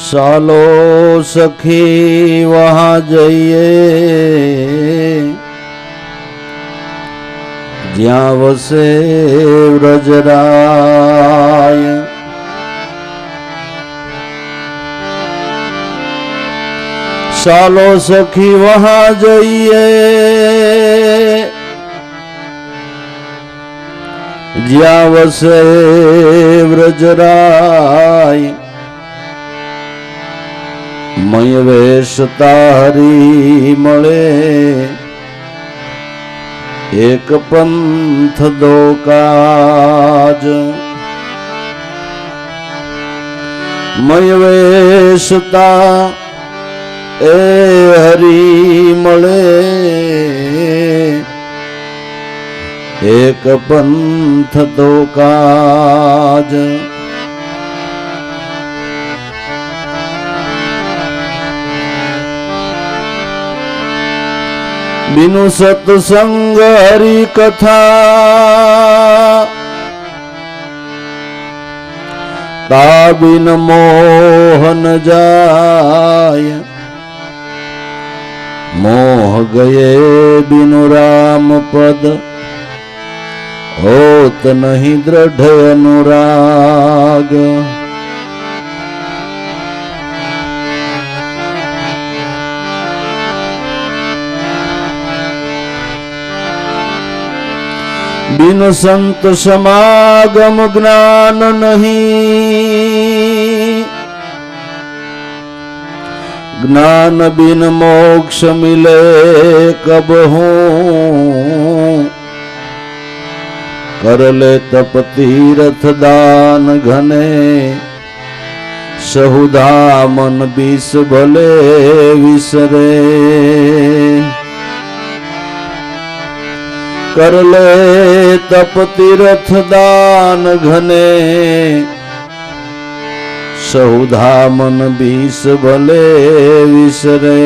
ચાલો સખી વહાં જઈએ જ્યાં વસે વ્રજરાય. ચાલો સખી વહાં જઈએ જ્યાં વસે વ્રજરાય. મય વેશ તારી મળે એક પંથ દો કાજ. મય વેશતા એ હરી મળે એક પંથ દો કાજ. बिनु सत्संग हरि कथा ता बिन मोहन जाय. मोह गए बिनु राम पद होत नहीं दृढ़ अनुराग. बिन संत समागम ज्ञान नहीं. ज्ञान बिन मोक्ष मिले कब हूँ. कर ले तप तीर्थ दान घने सहुधामन बीस भले विसरे. कर ले तप तीर्थ दान घने सहुधामन बीस भले विसरे.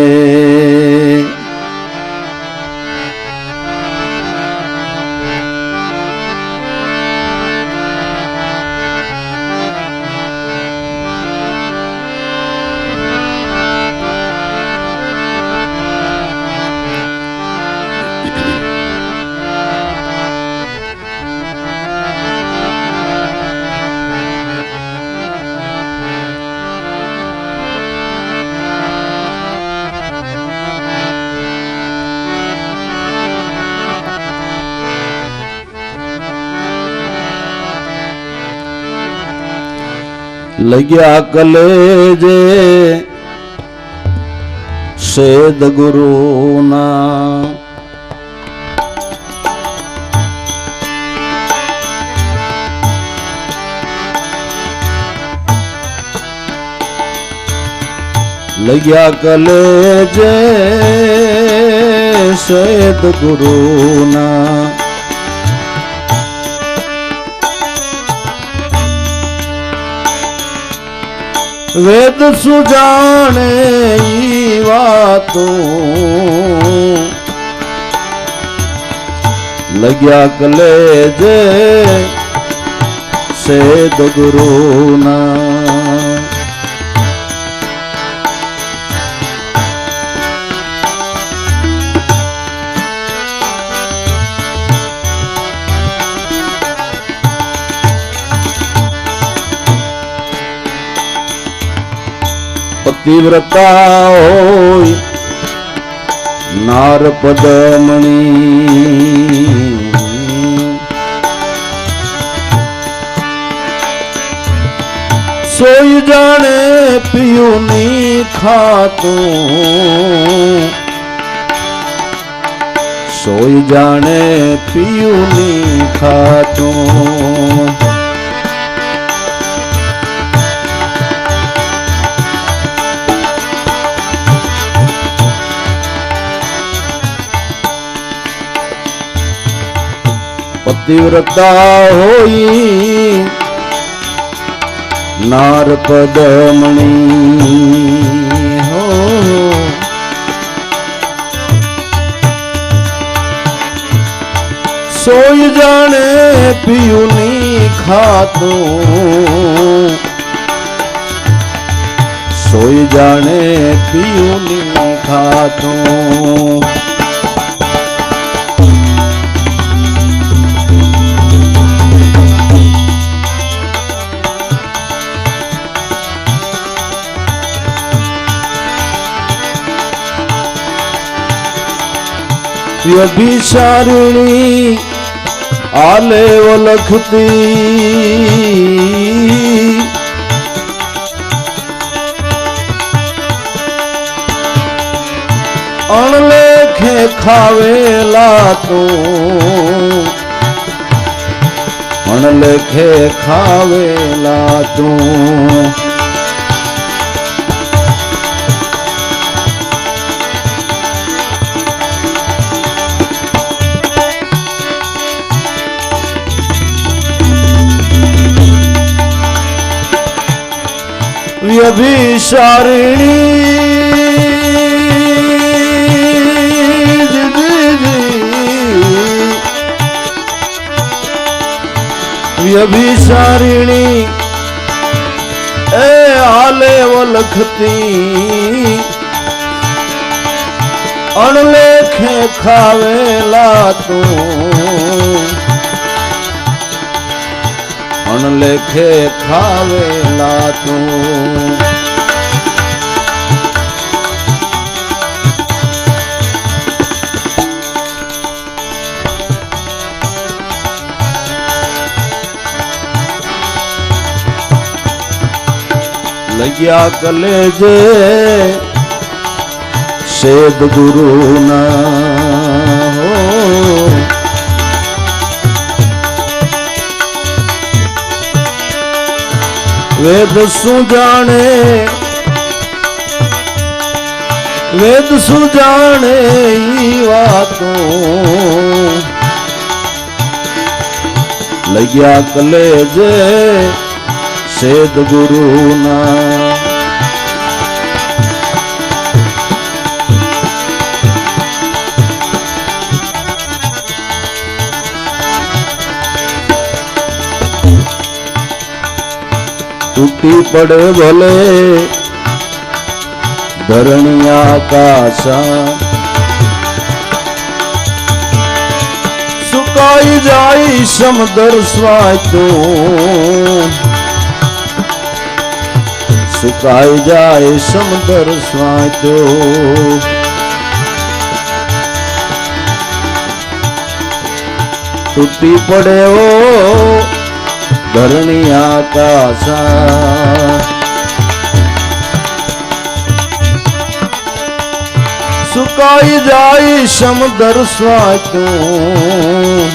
लग्या कलेजे सेद गुरुना. लग्या कलेजे सेद गुरुना. वेद सुजाने वातों लग्या कलेजे सेद गुरुना. पतिव्रता होय नार पदमणि. सोई जाने पियूनी खातू. सोई जाने पियूनी खातू. पतिव्रता होई नार पदमणि हो. सोई जाने पियूनी खातू. કોઈ જાણે પીયુની ખાતું વ્યભિચારિણી આલે ઓળખતી અણલેખે ખાવેલા તું અણલેખે ખાવેલા તું વ્યભિચારિણી એ આલે ઓળખતી અણલેખે ખાવેલા તું અણલેખે ખાવેલા તું લગ્યા કલેજે સેદ ગુરુના હો વેદ શું જાણે ઈ વાતો લગ્યા કલેજે સેદ ગુરુના તૂટી પડે ભલે ધરણી આકાશા સુકાઈ જાય સમદર સ્વાતું સુકાઈ જાય સમદર સ્વાતું તૂટી પડે ઓ ધરણી આકાશા સુકાઈ જાય સમદર સ્વાતું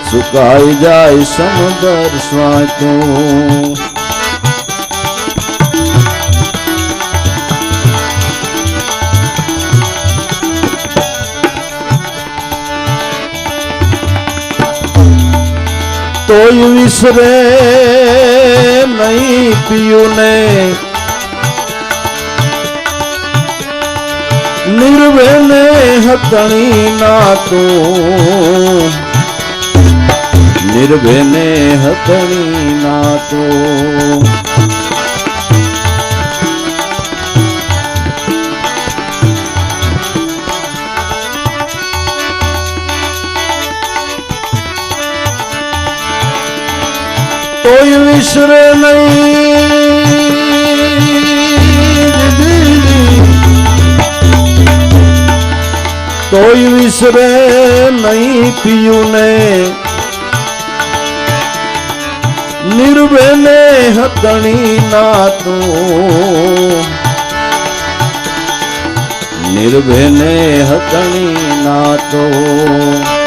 સુકાઈ જાય સમદર સ્વાતું તોય વિસરે નહીં પિયું ને નિર્વેને હતણી નાતું નિર્વેને હતણી નાતું તોય વિસરે નહીં તોય વિસરે નહીં પિયું ને નિર્વેને હતણી નાતું નિર્વેને હતણી નાતું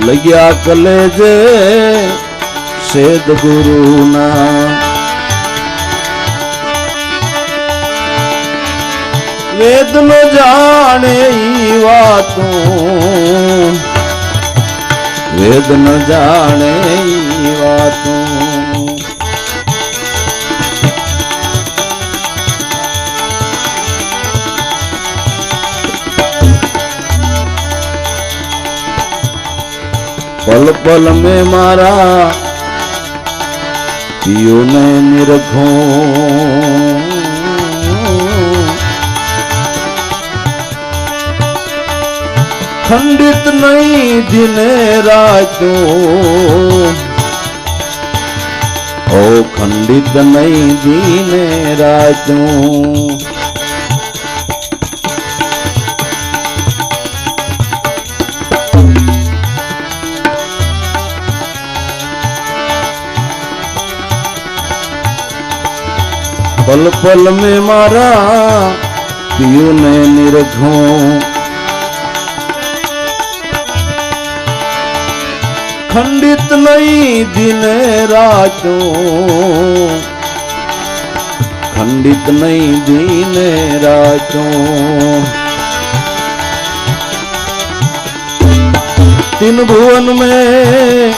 લગ્યા કલેજે સેદ ગુરુના વેદ ન જાણે ઈ વાતું વેદ ન જાણે ઈ વાતું पल पल में मारा पियो ने निरखो खंडित नहीं दिने रातों ओ खंडित नहीं दिने रातों पल पल में मारा पियो ने निरखो खंडित नहीं दिन रातों खंडित नहीं दिन रातों तीन भुवन में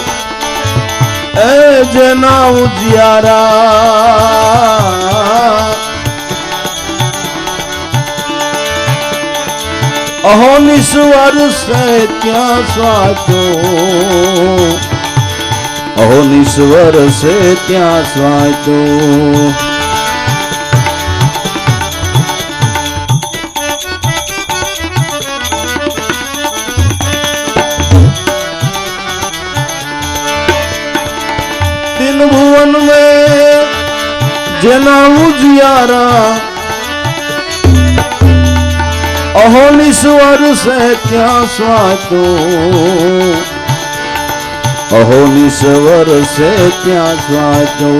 ए जना उजियारा अहोनिश्वर से क्या स्वातो अहोनिश्वर से क्या स्वातो तीन भुवन में जना उजियारा अहोनिश्वर से क्या स्वातो अहोनिश्वर से क्या स्वातो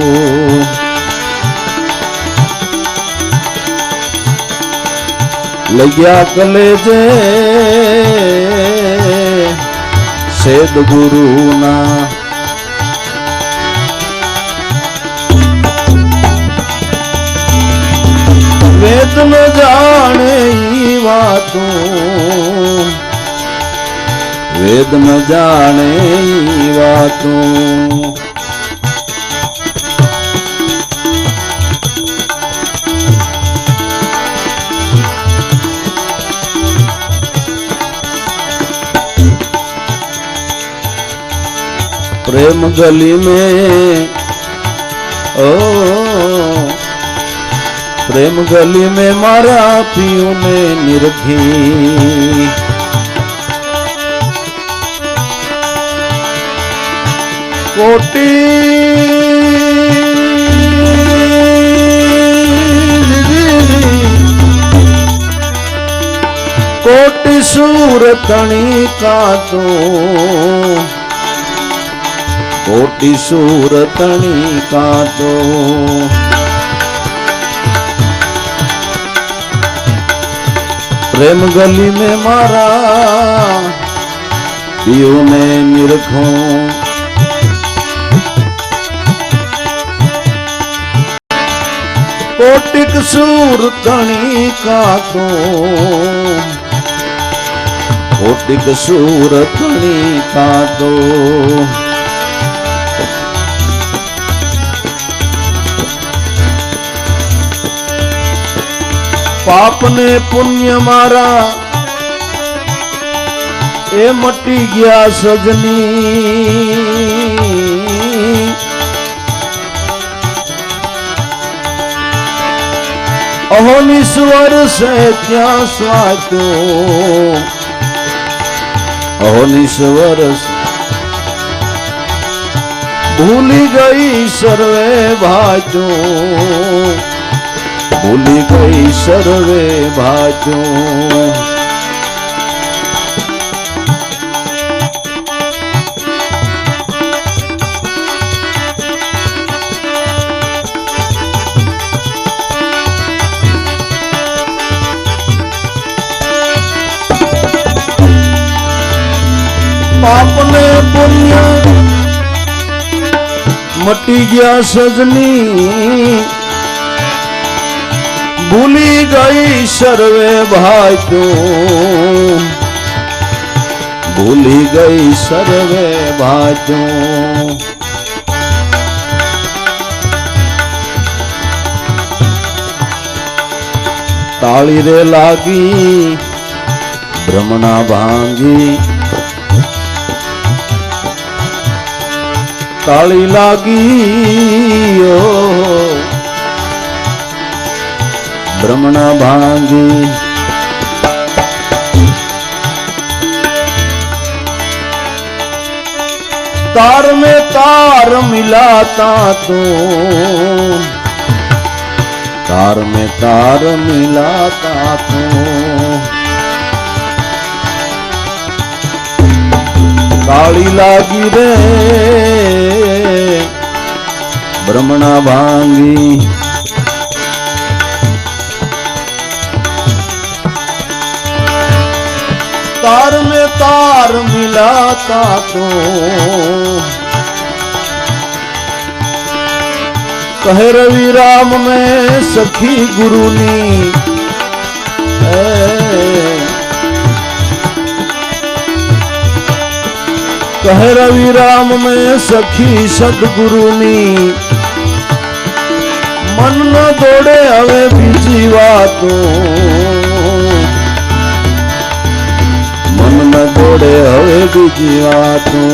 लग्या कलेजे सेद गुरु ना वेद न जाने बातों वेद न जाने बातों प्रेम गली में ओ प्रेम गली में मारा पियो ने निरखी कोटि कोटि सूर तणी का तो कोटि सूर तणी का तो प्रेम गली में मारा पियो ने निरखो कोटिक सूर तणी का तो कोटिक सूर तणी का तो पाप ने पुण्य मारा ए मटी गया सजनी अहोनिश्वर से क्या स्वातो अहोनिश्वर भूली गई सर्वे भाजो भूली गई सर्वे भाजो पाप ने पुण्य मटी गया सजनी भूली गई सर्वे भाइयों भूली गई सर्वे भाइयों ताली रे लागी भ्रमणा भांगी તાળી લાગી ઓ બ્રહ્મણા ભાંગી तार में तार मिलाता तो तार में तार मिलाता तो ताली लागी रे ब्रह्मणा भांगी तार में तार मिलाता तो कहे रवि राम में सखी गुरुनी कहे रवि राम में सखी सदगुरुनी मन न दौड़े हवे बीजी वातों मन न दौड़े हवे बीजी वातों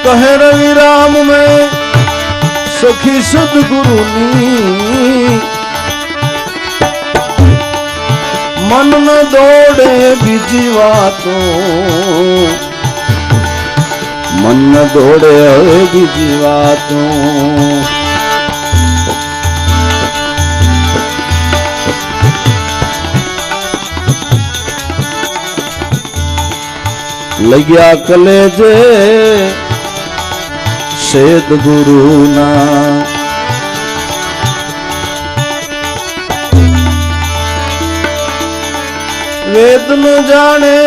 कहे रवि राम में सखी सदगुरुनी मन न दौड़े बीजी वातों मन न दौड़े हवे बीजी वातों लग्या कलेजे सेद गुरु ना वेद न जाने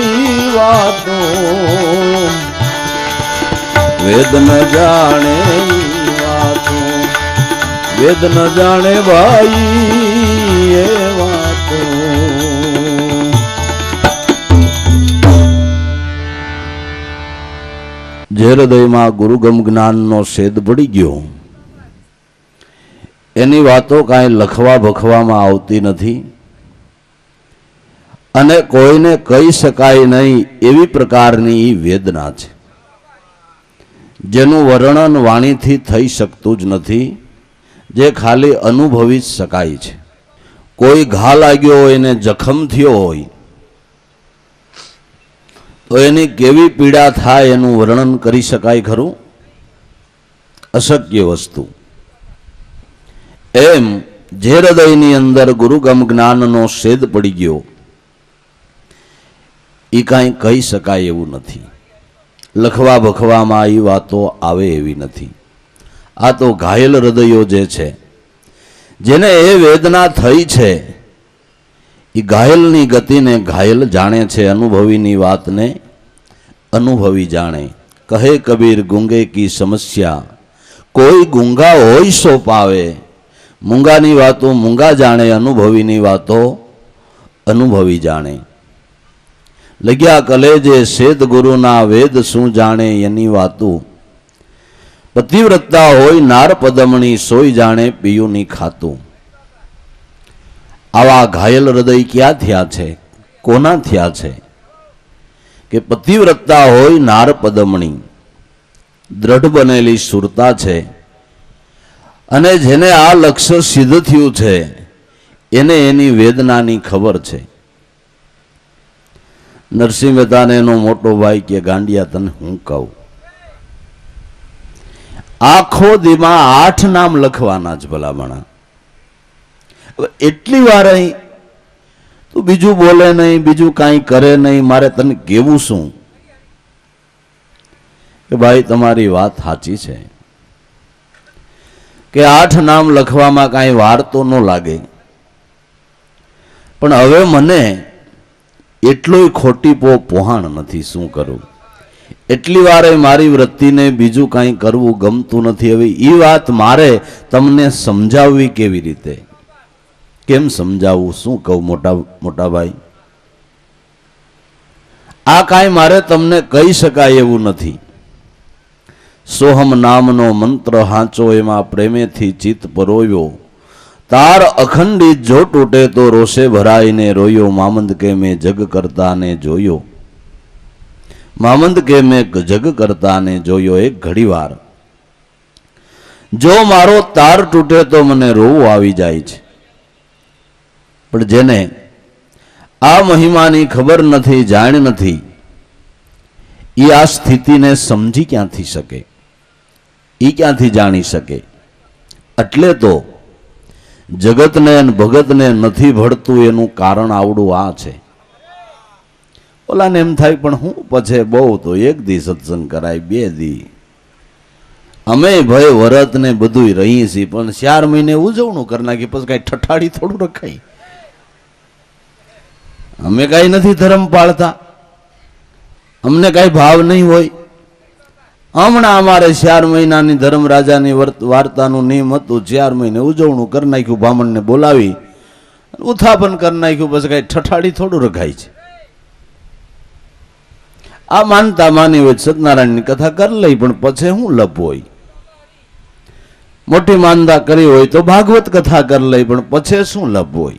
ई वातों वेद न जाने ई वातों वेद न जाने भाई ये वातों જે હૃદયમાં ગુરુગમ જ્ઞાનનો શેદ પડી ગયો એની વાતો કાંઈ લખવા ભખવામાં આવતી નથી અને કોઈને કહી શકાય નહીં એવી પ્રકારની વેદના છે જેનું વર્ણન વાણીથી થઈ શકતું જ નથી જે ખાલી અનુભવી જ શકાય છે કોઈ ઘા લાગ્યો હોય ને જખમ થયો હોય તો એની કેવી પીડા થાય એનું વર્ણન કરી શકાય ખરું? અશક્ય વસ્તુ. એમ જે હૃદયની અંદર ગુરુગમ જ્ઞાનનો શેદ પડી ગયો એ કાંઈ કહી શકાય એવું નથી. લખવા ભખવામાં એ વાતો આવે એવી નથી. આ તો ઘાયલ હૃદયો જે છે જેને એ વેદના થઈ છે એ ઘાયલની ગતિને ઘાયલ જાણે છે, અનુભવીની વાતને અનુભવી જાણે. કહે કબીર ગુંગે કી સમસ્યા કોઈ ગુંગા હોય સો પાવે. મૂંગાની વાતો મૂંગા જાણે, અનુભવીની વાતો અનુભવી જાણે. લગ્યા કલેજે શેદ ગુરુના વેદ શું જાણે એની વાતું. પતિવ્રતા હોય નાર પદમણી સોઈ જાણે પિયુની ખાતું. આવા ઘાયલ હૃદય ક્યાં થયા છે, કોના થયા છે? કે પતિવ્રતા હોય નાર પદમણી, દ્રઢ બનેલી સુરતા છે અને જેને આ લક્ષ્ય સિદ્ધ થયું છે એને એની વેદનાની ખબર છે. નરસિંહ મહેતાને એનો મોટો ભાઈ કે ગાંડિયા તને હું કહું, આખો દીમાં 8 નામ લખવાના જ ભલામણા. એટલી વાર અહીં તું બીજું બોલે નહીં, બીજું કાંઈ કરે નહીં, મારે તને કેવું શું કે ભાઈ તમારી વાત સાચી છે કે 8 નામ લખવામાં કાંઈ વાર તો ન લાગે, પણ હવે મને એટલોય ખોટી પોહાણ નથી. શું કરું? એટલી વારે મારી વૃત્તિને બીજું કાંઈ કરવું ગમતું નથી. હવે એ વાત મારે તમને સમજાવવી કેવી રીતે? કેમ સમજાવવું? શું કહું મોટા ભાઈ? આ કાંઈ મારે તમને કહી શકાય એવું નથી. સોહમ નામનો મંત્ર હાંચો એમાં પ્રેમેથી ચિત્ત પરોયો તાર અખંડિત જો તૂટે તો રોષે ભરાઈને રોયો મામંદ કે મેં જગ કરતાને જોયો મામંદ કે મેં જગ કરતાને જોયો એક ઘડીવાર જો મારો તાર તૂટે તો મને રોવું આવી જાય છે પણ જેને આ મહિમાની ખબર નથી જાણ નથી એ આ સ્થિતિને સમજી ક્યાંથી શકે એ ક્યાંથી જાણી શકે એટલે તો જગતને અને ભગતને નથી ભળતું એનું કારણ આવડું આ છે ઓલાને એમ થાય પણ હું પછી બહુ તો એક દી સત્સંગ કરાય બે દી અમે ભય વરત ને બધું રહી છીએ પણ 4 મહિને ઉજવણું કરી નાખી પછી કઈ ઠઠાડી થોડું રખાય અમે કઈ નથી ધર્મ પાળતા અમને કઈ ભાવ નહીં હોય હમણાં અમારે 4 મહિનાની ધર્મ રાજાની વાર્તાનું નિયમ હતું 4 મહિને ઉજવણું કરી નાખ્યું બ્રાહ્મણને બોલાવી ઉત્થાપન કરી નાખ્યું પછી કઈ ઠઠાડી થોડું રખાય છે આ માનતા માની હોય સત્યનારાયણની કથા કરી લઈ પણ પછી શું લપ હોય મોટી માનતા કરી હોય તો ભાગવત કથા કરી લઈ પણ પછી શું લપ હોય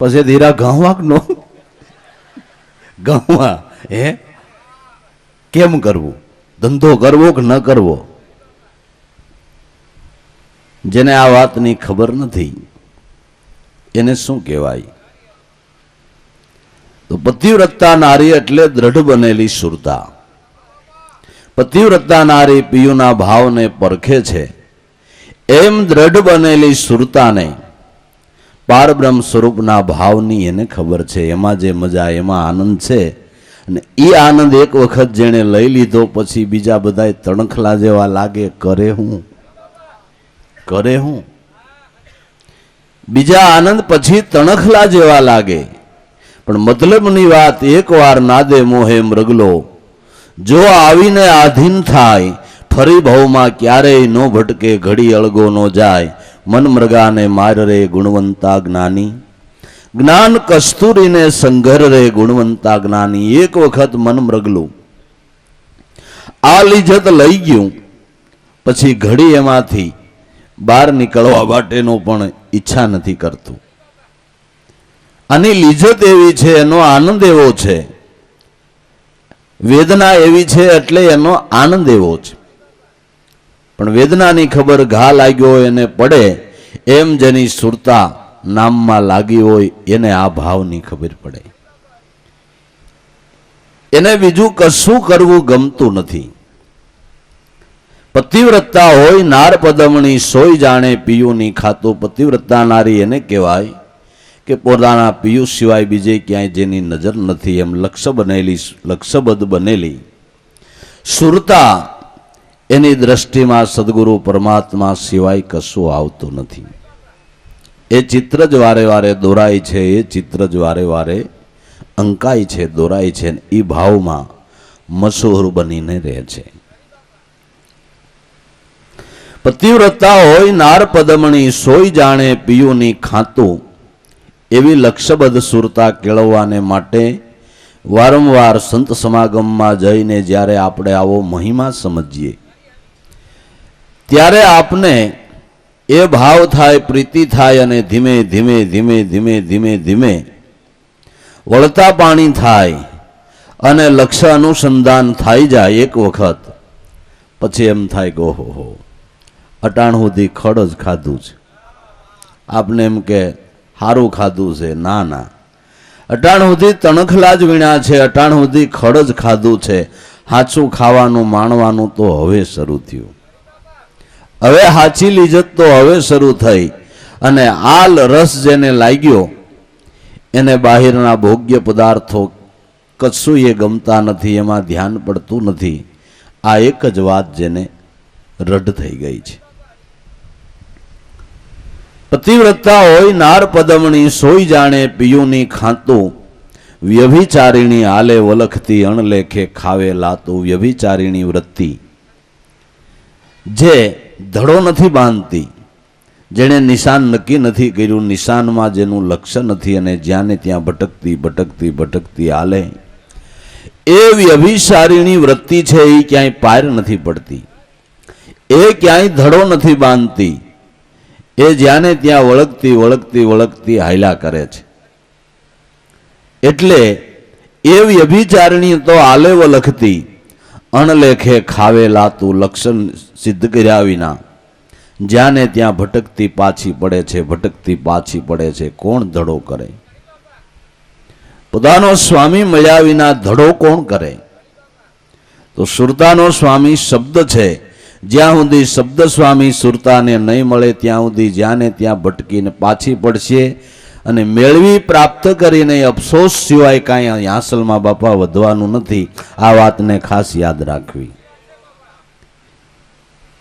પછી ધીરા ગાવા નો ગાવા હે કેમ કરવું ધંધો કરવો કે ન કરવો જેને આ વાતની ખબર નથી એને શું કહેવાય તો પતિવ્રતા નારી એટલે દ્રઢ બનેલી સુરતા પતિવ્રતા નારી પિયુના ભાવને પરખે છે એમ દ્રઢ બનેલી સુરતાને પારબ્રહ્મ સ્વરૂપના ભાવની એને ખબર છે એમાં જે મજા એમાં આનંદ છે અને એ આનંદ એક વખત જેણે લઈ લીધો પછી બીજા બધાય તણખલા જેવા લાગે કરે હું બીજા આનંદ પછી તણખલા જેવા લાગે પણ મતલબની વાત એકવાર નાદે મોહે મૃગલો જો આવીને આધીન થાય ફરી ભવમાં ક્યારેય નો ભટકે ઘડી અળગો નો જાય મન મૃગાને માર રે ગુણવંતા જ્ઞાની જ્ઞાન કસ્તુરીને સંઘર રે ગુણવંતા જ્ઞાની એક વખત મન મૃગલું આ લીજત લઈ ગયું પછી ઘડી એમાંથી બહાર નીકળવા માટેનો પણ ઈચ્છા નથી કરતું આની લીજત એવી છે એનો આનંદ એવો છે વેદના એવી છે એટલે એનો આનંદ એવો છે પણ વેદનાની ખબર ઘા લાગ્યો હોય એને પડે એમ જેની સુરતા નામમાં લાગી હોય એને આ ભાવની ખબર પડે એને બીજું કશું કરવું ગમતું નથી પતિવ્રતા હોય નાર પદમણી સોય જાણે પિયુની ખાતું પતિવ્રતા નારી એને કહેવાય કે પોતાના પિયુ સિવાય બીજે ક્યાંય જેની નજર નથી એમ લક્ષબદ્ધ બનેલી સુરતા એની દ્રષ્ટિમાં સદગુરુ પરમાત્મા સિવાય કશું આવતું નથી એ ચિત્ર જ વારે વારે દોરાય છે એ ચિત્ર જ વારે વારે અંકાય છે દોરાય છે એ ભાવમાં મશહૂર બનીને રહે છે પતિવ્રતા હોય નાર પદમણી સોય જાણે પિયુની ખાતું એવી લક્ષબદ્ધ સુરતા કેળવવાને માટે વારંવાર સંત સમાગમમાં જઈને જ્યારે આપણે આવો મહિમા સમજીએ ત્યારે આપને એ ભાવ થાય પ્રીતિ થાય અને ધીમે ધીમે ધીમે ધીમે ધીમે ધીમે વળતા પાણી થાય અને લક્ષ્ય અનુસંધાન થઈ જાય એક વખત પછી એમ થાય કે ઓહો અટાણ સુધી ખડ જ ખાધું છે આપને એમ કે સારું ખાધું છે ના ના અટાણ સુધી તણખલા જ વીણ્યા છે અટાણ સુધી ખડ જ ખાધું છે હાચું ખાવાનું માણવાનું તો હવે શરૂ થયું હવે હાચી લીજત તો હવે શરૂ થઈ અને આલ રસ જેને લાગ્યો એને બહારના ભોગ્ય પદાર્થો કશું એ ગમતા નથી એમાં ધ્યાન પડતું નથી આ એક જ વાત જેને રડ થઈ ગઈ છે પતિવ્રતા હોય નાર પદમણી સોય જાણે પિયુની ખાતું વ્યભિચારીણી આલે વલખતી અણલેખે ખાવે લાતું વ્યભિચારીણી વૃત્તિ જે ધડો નથી બાંધતી જેણે નિશાન નક્કી નથી કર્યું નિશાનમાં જેનું લક્ષ્ય નથી અને જ્યાં ને ત્યાં ભટકતી ભટકતી ભટકતી હાલે એ વ્યભિચારીણી વૃત્તિ છે એ ક્યાંય પાર નથી પડતી, એ ક્યાંય ધડો નથી બાંધતી, એ જ્યાંને ત્યાં વળગતી વળગતી વળગતી હાયલા કરે છે. એટલે એ વ્યભિચારિણી તો આલેવ લખતી અણલેખે ખાવેલા તું લક્ષણ સિદ્ધ કર્યા વિના જ્યાંને ત્યાં ભટકતી પાછી પડે છે, ભટકતી પાછી પડે છે. કોણ ધડો કરે? પોતાનો સ્વામી મળ્યા વિના ધડો કોણ કરે? તો સુરતાનો સ્વામી શબ્દ છે. જ્યાં સુધી શબ્દ સ્વામી સુરતાને નહીં મળે ત્યાં સુધી જ્યાંને ત્યાં ભટકીને પાછી પડશે અને મેળવી પ્રાપ્ત કરીને અફસોસ સિવાય કાંઈ હાંસલમાં બાપા વધવાનું નથી. આ વાતને ખાસ યાદ રાખવી.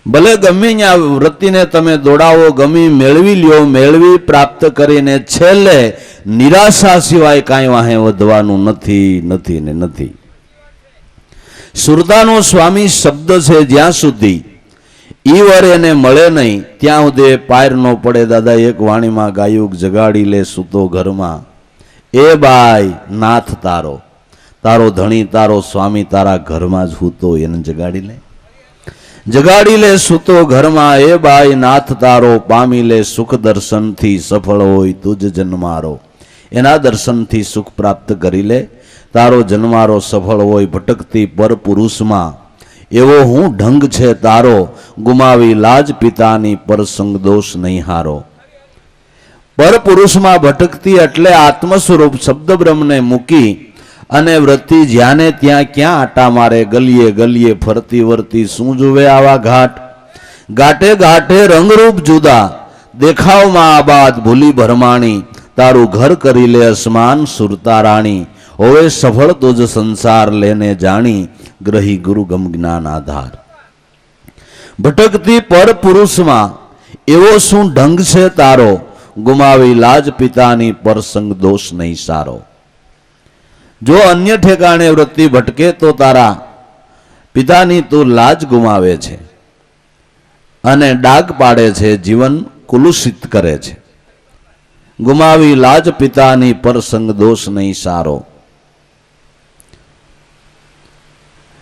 ભલે ગમે ત્યાં વૃત્તિને તમે દોડાવો, ગમી મેળવી લ્યો, મેળવી પ્રાપ્ત કરીને છેલ્લે નિરાશા સિવાય કાંઈ વાહે વધવાનું નથી નથી ને નથી. સુરતાનો સ્વામી શબ્દ છે. જ્યાં સુધી ઈવર એને મળે નહીં ત્યાં સુધી પાર ન પડે. દાદા એક વાણીમાં ગાયું, જગાડી લે સૂતો ઘરમાં, એ બાઈ નાથ તારો, તારો ધણી તારો સ્વામી તારા ઘરમાં જ હૂતો, એને જગાડી લે. જગાડી લે સૂતો ઘરમાં, એ બાઈ નાથ તારો, પામી લે સુખ દર્શનથી, સફળ હોય તુજ જન્મારો. એના દર્શનથી સુખ પ્રાપ્ત કરી લે, તારો જન્મારો સફળ હોય. ભટકતી પર પુરુષમાં એવો હું ઢંગ છે તારો, ગુમાવી લાજ પિતાની પર સંગ દોષ નહીં હારો. પર પુરુષમાં ભટકતી એટલે આત્મ સ્વરૂપ શબ્દ બ્રહ્મને મૂકી અને વૃત્તિ જ્યાંને ત્યાં ક્યાં આટા મારે, ગલીએ ગલીએ ફરતી વરતી શું જુએ આવા ઘાટ. ઘાટે ઘાટે રંગરૂપ જુદા, દેખાવમાં આબાદ ભૂલી ભરમાણી, તારું ઘર કરી લે અસમાન સુરતા રાણી. હોવે સફળ તુજ સંસાર લેને જાણી, ગ્રહી ગુરુ ગમ જ્ઞાન આધાર. ભટકતી પર પુરુષમાં એવો શું ઢંગ છે તારો, ગુમાવી લાજ પિતાની પર સંગ દોષ નહીં સારો. જો અન્ય ઠેકાણે વૃત્તિ ભટકે તો તારા પિતાની તું લાજ ગુમાવે છે અને ડાગ પાડે છે, જીવન કુલુષિત કરે છે. ગુમાવી લાજ પિતાની પર સંગ દોષ નહીં સારો.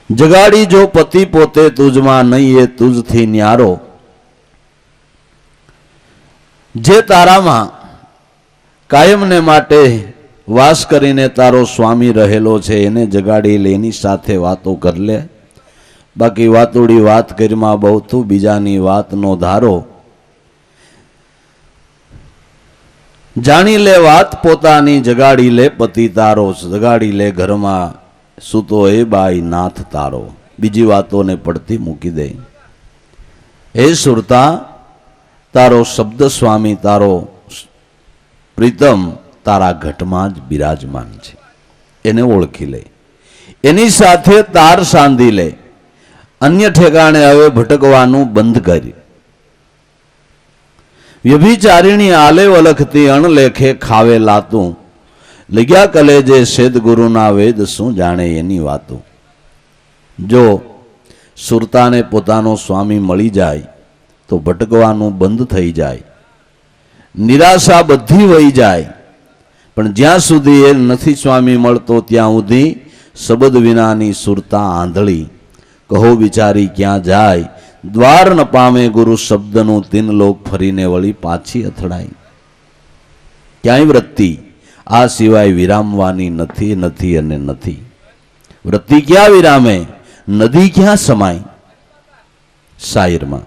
જગાડી જો પતિ પોતે તુજમાં નહીં, એ તુજથી ન્યારો. જે તારામાં કાયમને માટે વાસ કરીને તારો સ્વામી રહેલો છે એને જગાડી લે, એની સાથે વાતો કર લે. બાકી વાતુડી વાત કરીમાં બહુ તું બીજાની વાતનો ધારો. જાણી લે વાત પોતાની, જગાડી લે પતિ તારો, જગાડી લે ઘરમાં સૂતો એ બાઈ નાથ તારો. બીજી વાતોને પડતી મૂકી દે. હે સુરતા, તારો શબ્દ સ્વામી તારો પ્રીતમ તારા ઘટમાં જ બિરાજમાન છે, એને ઓળખી લે, એની સાથે તાર સાંધી લે. અન્ય ઠેકાણે હવે ભટકવાનું બંધ કરી. વ્યભિચારિણી આલેવ લખતી અણલેખે ખાવે લાતું, લગ્યા કલેજે સેદ ગુરુના વેદ શું જાણે એની વાતો. જો સુરતાને પોતાનો સ્વામી મળી જાય તો ભટકવાનું બંધ થઈ જાય, નિરાશા બધી વહી જાય. પણ જ્યાં સુધી એ નથી સ્વામી મળતો ત્યાં સુધી શબ્દ વિનાની સુરતા આંધળી. કહો બિચારી ક્યાં જાય, દ્વાર ન પામે ગુરુ શબ્દનું, તીન લોક ફરીને વળી પાછી અથડાય. ક્યાંય વૃત્તિ આ સિવાય વિરામવાની નથી નથી અને નથી. વૃત્તિ ક્યાં વિરામે, નદી ક્યાં સમાય? શાયરમાં.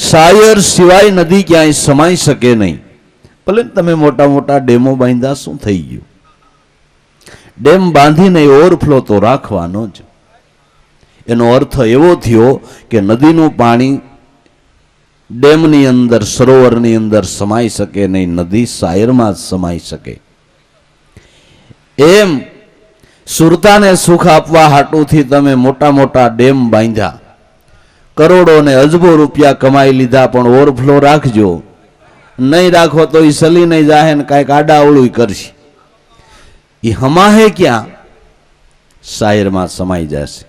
શાયર સિવાય નદી ક્યાંય સમાઈ શકે નહીં. ભલે તમે મોટા મોટા ડેમો બાંધ્યા, શું થઈ ગયું? ડેમ બાંધીને ઓવરફ્લો તો રાખવાનો જ. એનો અર્થ એવો થયો કે નદીનું પાણી ડેમની અંદર, સરોવરની અંદર સમાઈ શકે નહીં, નદી શાયરમાં જ સમાઈ શકે. એમ સુરતાને સુખ આપવા હાટુથી તમે મોટા મોટા ડેમ બાંધ્યા, કરોડો ને અજબો રૂપિયા કમાઈ લીધા, પણ ઓવરફ્લો રાખજો. નહીં રાખો તો એ સલી નહીં જાહે ને કાંઈક આડાવળું કરશે. એ હમાહે ક્યાં? શાયરમાં સમાઈ જશે.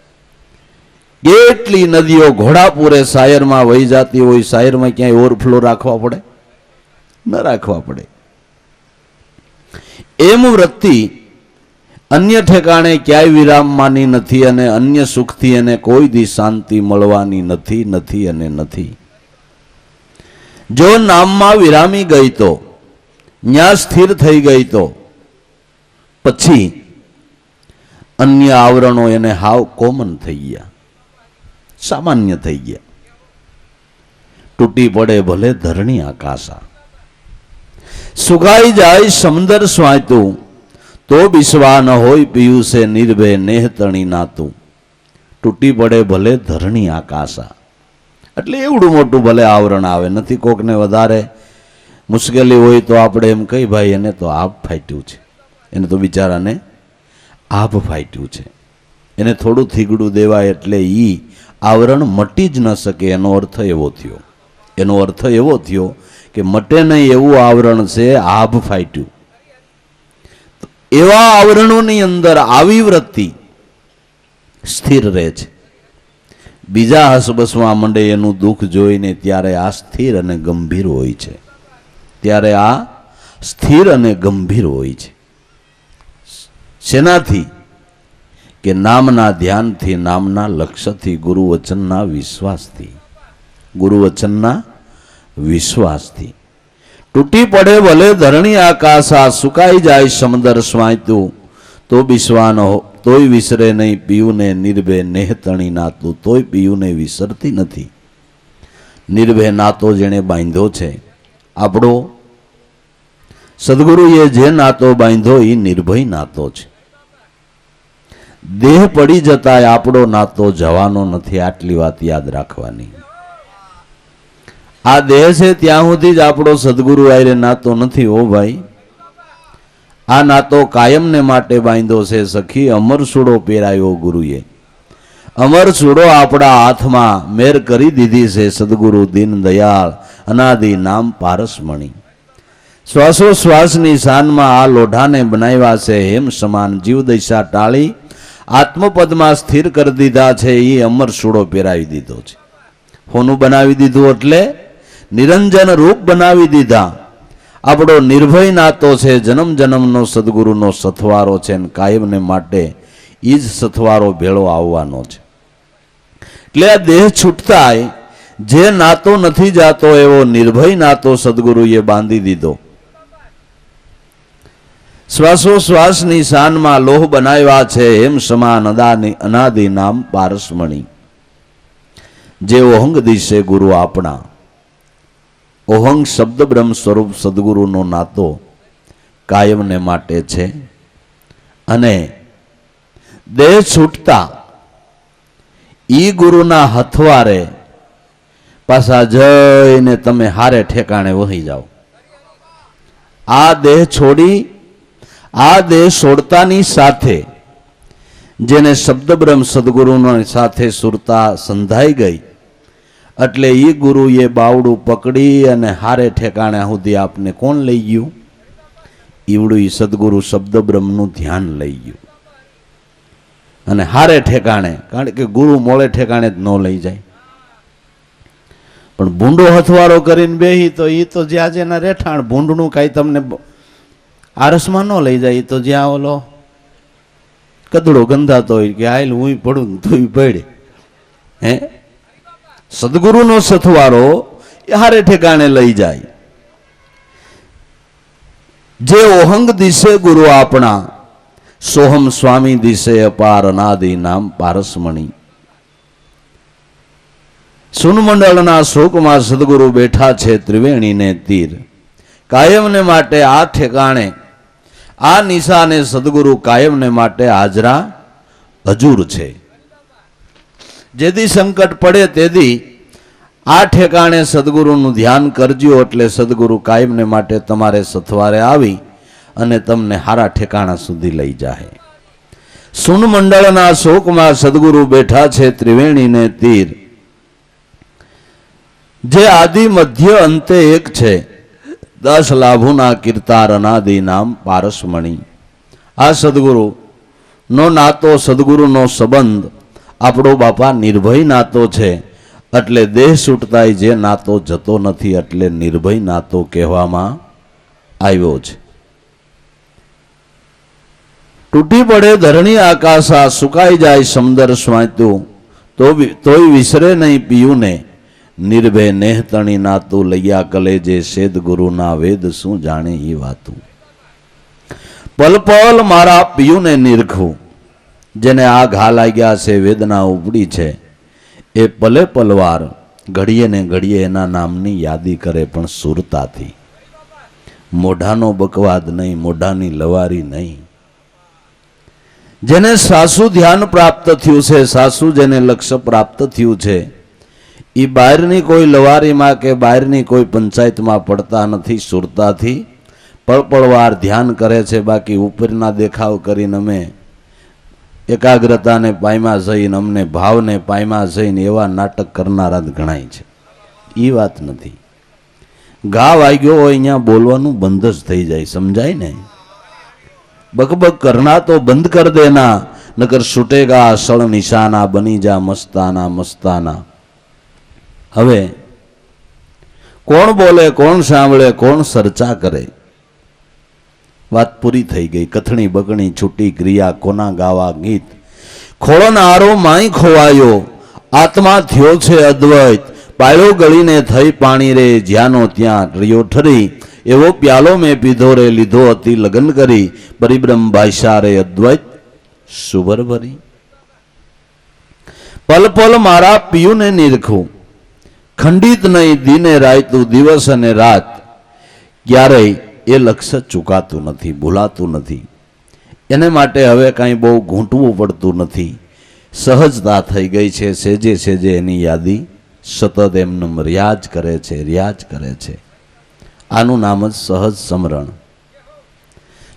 કેટલી નદીઓ ઘોડાપુરે શાયરમાં વહી જતી હોય, શાયરમાં ક્યાંય ઓવરફ્લો રાખવા પડે? ન રાખવા પડે. એમ વૃત્તિ અન્ય ઠેકાણે ક્યાંય વિરામ માની નથી અને અન્ય સુખથી એને કોઈ દી શાંતિ મળવાની નથી, નથી અને નથી. જો નામમાં વિરામી ગઈ તો, ન્યા સ્થિર થઈ ગઈ તો પછી અન્ય આવરણો એને હાવ કોમન થઈ ગયા, સામાન્ય થઈ ગયા. તૂટી પડે ભલે ધરણી આકાશા, સુકાઈ જાય સમંદર સ્વાયતું, તો બિસ્વા ન હોય પિયુષે નિર્ભય નેહતણી નાતું. તૂટી પડે ભલે ધરણી આકાશા, એટલે એવડું મોટું ભલે આવરણ આવે નથી. કોકને વધારે મુશ્કેલી હોય તો આપણે એમ કહી ભાઈ એને તો આભ ફાટ્યું છે, એને તો બિચારાને આભ ફાટ્યું છે, એને થોડું થીગડું દેવાય એટલે ઈ આવરણ મટી જ ન શકે. એનો અર્થ એવો થયો, એનો અર્થ એવો થયો કે મટે નહીં એવું આવરણ છે, આભ ફાટ્યું. એવા આવરણોની અંદર આવી વૃત્તિ સ્થિર રહે છે. બીજા હસબસમાં મંડે એનું દુઃખ જોઈને ત્યારે આ સ્થિર અને ગંભીર હોય છે, ત્યારે આ સ્થિર અને ગંભીર હોય છે. શેનાથી? કે નામના ધ્યાનથી, નામના લક્ષ્યથી, ગુરુવચનના વિશ્વાસથી, ગુરુવચનના વિશ્વાસથી. તૂટી પડે ભલે ધરણી આકાશા, સુકાઈ જાય સમંદર સ્વાયતું, તો બિસ્વા ન તોય વિસરે નહીં પિયુને નિર્ભય નેહતણી નાતું. તોય પિયુને વિસરતી નથી. નિર્ભય નાતો જેણે બાંધ્યો છે, આપણો સદગુરુએ જે નાતો બાંધ્યો એ નિર્ભય નાતો છે. દેહ પડી જતાય આપણો નાતો જવાનો નથી, આટલી વાત યાદ રાખવાની. આ દેહ છે ત્યાં સુધી જ આપણો સદગુરુ આયરે નાતો નથી. હો ભાઈ, આ નાતો કાયમને માટે બાંધ્યો છે. સખી અમર સૂડો પહેરાયો ગુરુએ, અમર સૂડો આપણા હાથમાં મેર કરી દીધી છે. સદગુરુ દીન દયાળ અનાદિ નામ પારસમણી. શ્વાસોશ્વાસની શાનમાં આ લોઢાને બનાવ્યા છે હેમ સમાન. જીવ દશા ટાળી આત્મપદમાં સ્થિર કરી દીધા છે. એ અમર સૂડો પહેરાવી દીધો છે. હોનું બનાવી દીધું એટલે નિરંજન રૂપ બનાવી દીધા. આપણો નિર્ભય નાતો છે, જન્મ જન્મનો સદગુરુનો સથવારો છે, અને કાયમને માટે એ જ સથવારો ભેળો આવવાનો છે. એટલે આ દેહ છૂટતાય જે નાતો નથી જાતો એવો નિર્ભય નાતો સદગુરુએ બાંધી દીધો. શ્વાસોશ્વાસની શાનમાં લોહ બનાવ્યા છે એમ સમાન અનાદિ નામ પારસમણી. જે ઓહંગ દિશે ગુરુ આપણા, ઓહંગ શબ્દ બ્રહ્મ સ્વરૂપ સદગુરુનો નાતો કાયમને માટે છે. અને દેહ છૂટતા ઈ ગુરુના હથવારે પાછા જઈને તમે હારે ઠેકાણે વહી જાઓ. આ દેહ છોડી, આ દેહ છોડતાની સાથે જેને શબ્દ બ્રહ્મ સદગુરુના સાથે સુરતા સંધાઈ ગઈ, એટલે એ ગુરુએ બાવડું પકડી અને હારે ઠેકાણે સુધી આપને કોણ લઈ ગયું? ઈવડું સદગુરુ શબ્દ બ્રહ્મનું ધ્યાન લઈ ગયું અને હારે ઠેકાણે. કારણ કે ગુરુ મોળે ઠેકાણે જ ન લઈ જાય. પણ ભૂંડો હથવારો કરીને બેહી તો એ તો જ્યાં જેના રહેઠાણ, ભૂંડનું કાંઈ તમને આરસમાં ન લઈ જાય. તો જ્યાં ઓલો કદડો ગંધાતો હોય કે આયલ હું પડું તું પડે, હે સદગુરુનો સથવારો એ હારે ઠેકાણે લઈ જાય. જે ઓહંગ દિશે ગુરુ આપણા, સોહમ સ્વામી દિશે અપાર અનાદિ નામ પારસમણી. સુનમંડળના શોકમાં સદગુરુ બેઠા છે ત્રિવેણીને તીર. કાયમને માટે આ ઠેકાણે, આ નિશાને સદગુરુ કાયમને માટે હાજરા હજુર છે. જેથી સંકટ પડે તેથી આ ઠેકાણે સદગુરુનું ધ્યાન કરજો, એટલે સદગુરુ કાયમને માટે તમારે સથવારે આવી અને તમને હારા ઠેકાણા સુધી લઈ જાય. સુનમંડળના શોકમાં સદગુરુ બેઠા છે ત્રિવેણીને તીર. જે આદિ મધ્ય અંતે એક છે, 10 લાભોના કીર્તાર અનાદિ નામ પારસમણી. આ સદગુરુ નો નાતો, સદગુરુનો સંબંધ આપણો બાપા નિર્ભય નાતો છે. એટલે દેહ છૂટતાય જે નાતો જતો નથી, એટલે નિર્ભય નાતો કહેવામાં આવ્યો છે. તૂટી પડે ધરણી આકાશા, સુકાઈ જાય સમદર સ્વાત્યું, તોય વિસરે નહીં પિયું ને, નિર્ભય નેહતણી નાતું, લૈયા કલેજે શેદ ગુરુના વેદ શું જાણે એ વાતું. પલ પલ મારા પિયુને નિરખું, જેને આ ઘા લાગ્યા છે, વેદના ઉપડી છે, એ પલે પલવાર ઘડીએ ને ઘડીએ એના નામની યાદી કરે, પણ સુરતાથી. મોઢાનો બકવાદ નહીં, મોઢાની લવારી નહીં. જેને સાસુ ધ્યાન પ્રાપ્ત થયું છે, સાસુ જેને લક્ષ્ય પ્રાપ્ત થયું છે, એ બહારની કોઈ લવારીમાં કે બહારની કોઈ પંચાયતમાં પડતા નથી. સુરતાથી પળપળવાર ધ્યાન કરે છે. બાકી ઉપરના દેખાવ કરીને અમે એકાગ્રતાને પાયમાં જઈને, અમને ભાવને પાયમાં જઈને એવા નાટક કરનારા જ ગણાય છે. એ વાત નથી. ઘા વાગ્યો હોય અહીંયા બોલવાનું બંધ જ થઈ જાય, સમજાય ને. બકબક કરના તો બંધ કર દેના, નકર છૂટેગા અસળ નિશાના, બની જા મસ્તાના મસ્તાના. હવે કોણ બોલે, કોણ સાંભળે, કોણ ચર્ચા કરે, વાત પૂરી થઈ ગઈ. કથણી બકણી છૂટી ક્રિયા, કોના ગાવા ગીત. ખોળનારો માય ખોવાયો, આત્મા થયો છે અદ્વૈત, પાળ્યો ગળીને થઈ પાણી રે, જ્યાંનો ત્યાં રહ્યો ઠરી, એવો પ્યાલો મેં પીધો રે, લીધો હતી લગ્ન કરી, પરિબ્રહ્મ ભાષા રે અદ્વૈત સુબર ભરી. પલ પલ મારા પિયુને નિરખું, ખંડિત નહીં દિને રાયતું, દિવસ અને રાત ક્યારેય એ લક્ષ્ય ચૂકાતું નથી, ભૂલાતું નથી. એને માટે હવે કાંઈ બહુ ઘૂંટવું પડતું નથી. સહજતા થઈ ગઈ છે. સેજે સેજે એની યાદી સતત એમનું રિયાજ કરે છે, રિયાજ કરે છે. આનું નામ જ સહજ સમરણ.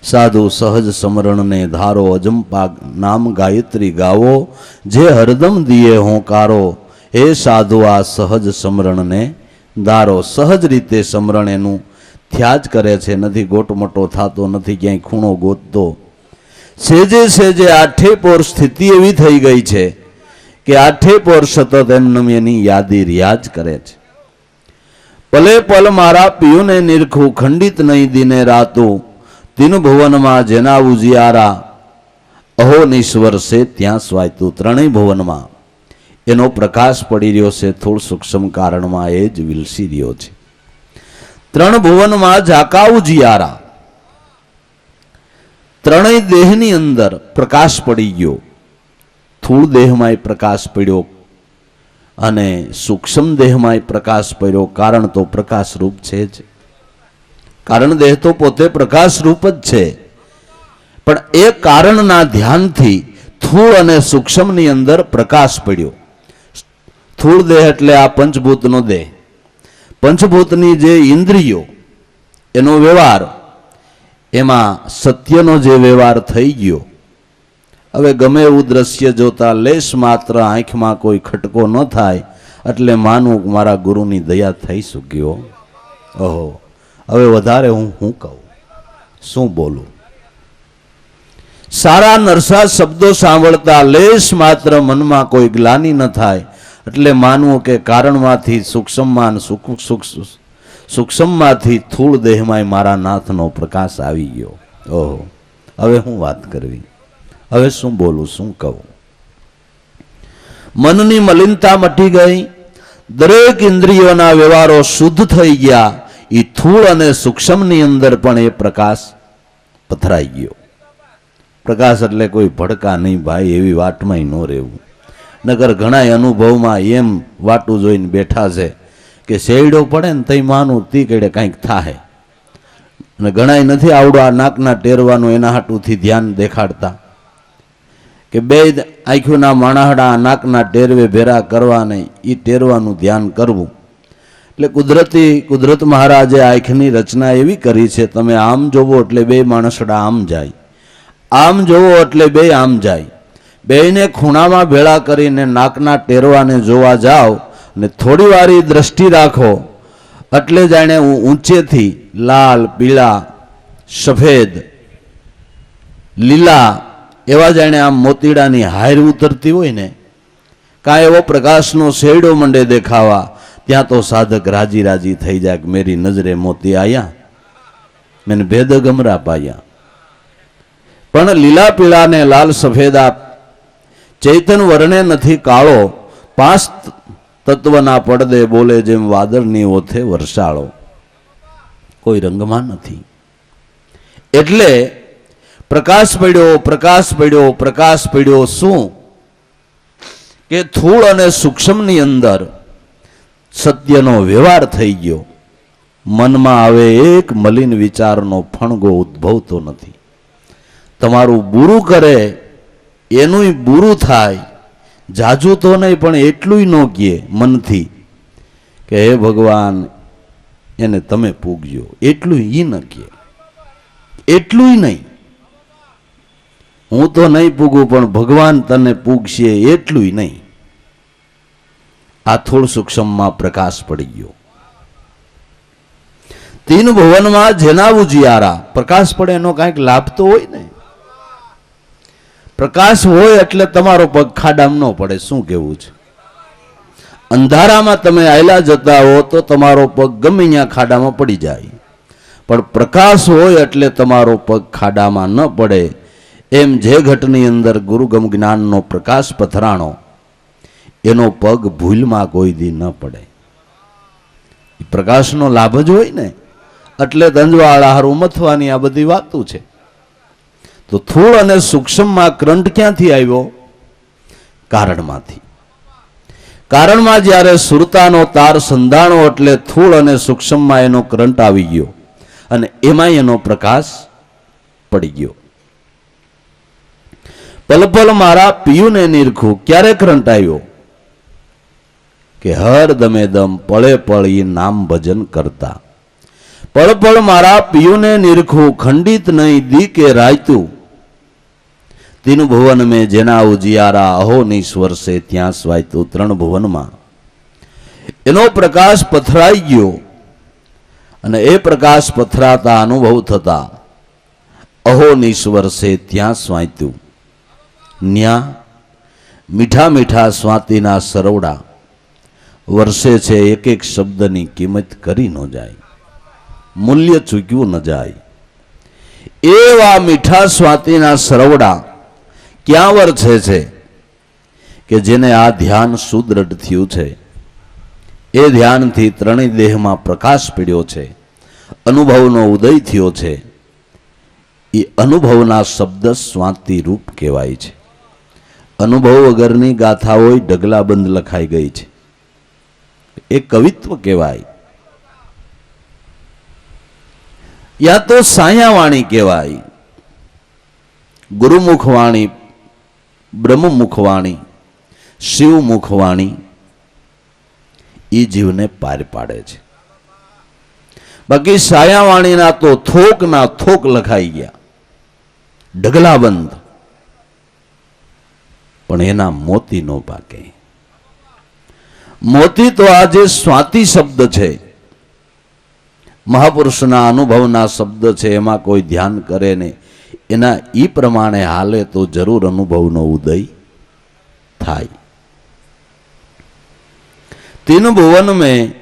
સાધુ સહજ સમરણને ધારો, અજંપા નામ ગાયત્રી ગાવો, જે હરદમ દિયે હોંકારો, હે સાધુ આ સહજ સમરણને ધારો. સહજ રીતે સમરણ એનું થયા જ કરે છે. નથી ગોટમોટો થતો, નથી ક્યાંય ખૂણો ગોતતો. સેજે સેજે આઠે પોર સ્થિતિ એવી થઈ ગઈ છે કે આઠે પોર સતત એમનું એની યાદી રિયાજ કરે છે. પલે પલ મારા પિયુને નિરખું, ખંડિત નહીં દિને રાતું, તીન ભુવનમાં જેના ઉજિયારા, અહો નિશ્વર છે ત્યાં સ્વાયતું. ત્રણેય ભુવનમાં એનો પ્રકાશ પડી રહ્યો છે. થોડ સૂક્ષ્મ કારણમાં એ જ વિલસી રહ્યો છે. ત્રણ ભુવનમાં ઝાકા ઉજિયારા, ત્રણેય દેહની અંદર પ્રકાશ પડી ગયો. સ્થૂળ દેહમાં પ્રકાશ પડ્યો અને સૂક્ષ્મ દેહમાં પ્રકાશ પડ્યો. કારણ તો પ્રકાશ રૂપ છે જ. કારણ દેહ તો પોતે પ્રકાશ રૂપ જ છે. પણ એ કારણના ધ્યાનથી સ્થૂળ અને સૂક્ષ્મની અંદર પ્રકાશ પડ્યો. સ્થૂળ દેહ એટલે આ પંચભૂતનો દેહ, પંચભૂતની જે ઇન્દ્રિયો, એનો વ્યવહાર, એમાં સત્યનો જે વ્યવહાર થઈ ગયો. હવે ગમે એવું દ્રશ્ય જોતા લેશ માત્ર આંખમાં કોઈ ખટકો ન થાય એટલે માનવું કે મારા ગુરુની દયા થઈ શક્યો. ઓહો, હવે વધારે હું કહું, શું બોલું. સારા નરસા શબ્દો સાંભળતા લેશ માત્ર મનમાં કોઈ ગ્લાની ન થાય એટલે માનવું કે કારણમાંથી સૂક્ષ્મમાં, સૂક્ષ્મમાંથી સ્થૂળ દેહમાં મારા નાથનો પ્રકાશ આવી ગયો. ઓહો, હવે હું વાત કરવી, હવે શું બોલું, શું કહું. મનની મલિનતા મટી ગઈ, દરેક ઇન્દ્રિયોના વ્યવહારો શુદ્ધ થઈ ગયા. એ સ્થૂળ અને સૂક્ષ્મની અંદર પણ એ પ્રકાશ પથરાઈ ગયો. પ્રકાશ એટલે કોઈ ભડકા નહીં ભાઈ, એવી વાટમાં ન રહેવું. નગર ઘણા અનુભવમાં એમ વાટું જોઈને બેઠા છે કે શેરડો પડે ને તઈ માનું તી કેડે કંઈક થાય. અને ઘણા નથી આવડો આ નાકના ટેરવાનું એના હાટુથી ધ્યાન દેખાડતા કે બે આંખોના માણાહડા નાકના ટેરવે ભેરા કરવા નહીં, એ ટેરવાનું ધ્યાન કરવું. એટલે કુદરત મહારાજે આંખની રચના એવી કરી છે, તમે આમ જોવો એટલે બે માણસડા આમ જાય, આમ જોવો એટલે બે આમ જાય. બેયને ખૂણામાં ભેળા કરીને નાકના ટેરવાને જોવા જાઓ ને થોડી વારી દ્રષ્ટિ રાખો એટલે જાણે ઊંચેથી લાલ, પીળા, સફેદ, લીલા એવા જાણે આમ મોતીડાની હાર ઉતરતી હોય ને, કાંઈ એવો પ્રકાશનો શેડો મંડે દેખાવા, ત્યાં તો સાધક રાજી રાજી થઈ જાય કે મેરી નજરે મોતી આયા, મેને ભેદ ગમરા પાયા. પણ લીલા પીળા ને લાલ સફેદા ચૈતન વર્ણે નથી કાળો, પાંચ તત્વના પડદે બોલે જેમ વાદળની ઓથે વરસાળો. કોઈ રંગમાં નથી. એટલે પ્રકાશ પડ્યો, પ્રકાશ પડ્યો, પ્રકાશ પડ્યો. શું કે સ્થૂળ અને સૂક્ષ્મની અંદર સત્યનો વ્યવહાર થઈ ગયો. મનમાં હવે એક મલિન વિચારનો ફણગો ઉદ્ભવતો નથી. તમારું બુરું કરે એનું બુરું થાય, જાજુ તો નહીં પણ એટલું ન કહે મનથી કે હે ભગવાન એને તમે પૂગજો, એટલું ઈ ન કહે. એટલું નહીં, હું તો નહીં પૂગું પણ ભગવાન તને પૂગશે, એટલું નહીં. આ થોડ સૂક્ષ્મમાં પ્રકાશ પડી ગયો. તીન ભુવનમાં જેના ઉજિયારા, પ્રકાશ પડે એનો કાંઈક લાભ તો હોય ને. પ્રકાશ હોય એટલે તમારો પગ ખાડામાં ન પડે. શું કેવું છે? અંધારામાં તમે આયલા જતા હો તો તમારો પગ ગમે ત્યાં ખાડામાં પડી જાય, પણ પ્રકાશ હોય એટલે તમારો પગ ખાડામાં ન પડે. એમ જે ઘટની અંદર ગુરુગમ જ્ઞાનનો પ્રકાશ પથરાણો એનો પગ ભૂલમાં કોઈ દી ન પડે. પ્રકાશનો લાભ જ હોય ને. એટલે દંજવાળા હારું મથવાની આ બધી વાતો છે. તો સ્થૂળ અને સૂક્ષ્મમાં કરંટ ક્યાંથી આવ્યો? કારણમાંથી. કારણમાં જ્યારે સુરતાનો તાર સંધાણો એટલે સ્થૂળ અને સૂક્ષ્મમાં એનો કરંટ આવી ગયો અને એમાં એનો પ્રકાશ પડી ગયો. પલ પલ મારા પિયુને નિરખું. ક્યારે કરંટ આવ્યો? કે હર દમે દમ પળે પળ એ નામ ભજન કરતા. પળ પળ મારા પિયુને નિરખું, ખંડિત નહીં દી કે રાયતું. તીન ભુવન મેં જેના ઉજિયારા, અહો નીશ્વર છે ત્યાં સ્વાયતું. ત્રણ ભુવનમાં એનો પ્રકાશ પથરાઈ ગયો અને એ પ્રકાશ પથરાતા અનુભવ થતા અહો નીશ્વર છે ત્યાં સ્વાયતું. ન્યા મીઠા મીઠા સ્વાતિના સરવડા વર્ષે છે. એક એક શબ્દની કિંમત કરી ન જાય, મૂલ્ય ચૂક્યું ન જાય. એવા મીઠા સ્વાતિના સરવડા ક્યાં વર્ષે છે? કે જેને આ ધ્યાન સુદ્રઢ થયું છે, એ ધ્યાનથી ત્રણેય દેહમાં પ્રકાશ પડ્યો છે, અનુભવનો ઉદય થયો છે. એ અનુભવના શબ્દ સ્વાતિ રૂપ કહેવાય છે. અનુભવ વગરની ગાથાઓ ઢગલાબંધ લખાઈ ગઈ છે. એ કવિત્વ કહેવાય, યા તો સાયાવાણી કહેવાય. ગુરુમુખવાણી, બ્રહ્મમુખવાણી, શિવમુખવાણી એ જીવને પાર પાડે છે. બાકી સાયાવાણીના તો થોકના થોક લખાઈ ગયા, ઢગલાબંધ, પણ એના મોતી નો પાકે. મોતી તો આ જે સ્વાતિ શબ્દ છે, મહાપુરુષના અનુભવના શબ્દ છે, એમાં કોઈ ધ્યાન કરે ને એના ઈ પ્રમાણે હાલે તો જરૂર અનુભવનો ઉદય થાય. તીન ભુવન મેં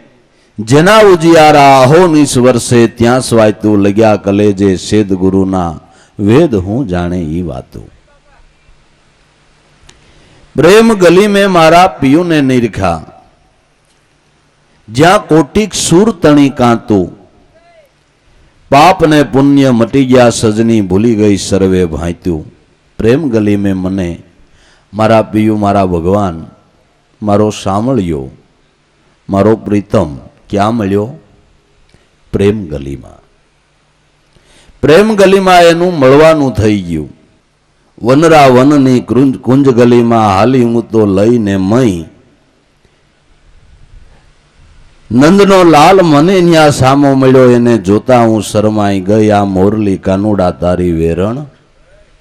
જેના ઉજિયારા, અહો નીશ્વર છે ત્યાં સ્વાયતું. લગ્યા કલેજે સેદ ગુરુના, વેદ હું જાણે ઈ વાતો. પ્રેમ ગલી મેં મારા પિયુને નિરખા, જ્યાં કોટિક સૂર તણી કાંતું. પાપ ને પુણ્ય મટી ગયા સજની, ભૂલી ગઈ સર્વે ભાંત્યું. પ્રેમ ગલી મેં મને મારા પિયુ, મારા ભગવાન, મારો સાંભળ્યો, મારો પ્રીતમ ક્યાં મળ્યો? પ્રેમ ગલીમાં. પ્રેમ ગલીમાં એનું મળવાનું થઈ ગયું. વનરા વનની કુંજ ગલીમાં હાલી હું તો લઈને મય. નંદનો લાલ મને ન્યા સામો મળ્યો, એને જોતા હું શરમાઈ ગઈ. આ મોરલી કાનુડા તારી વેરણ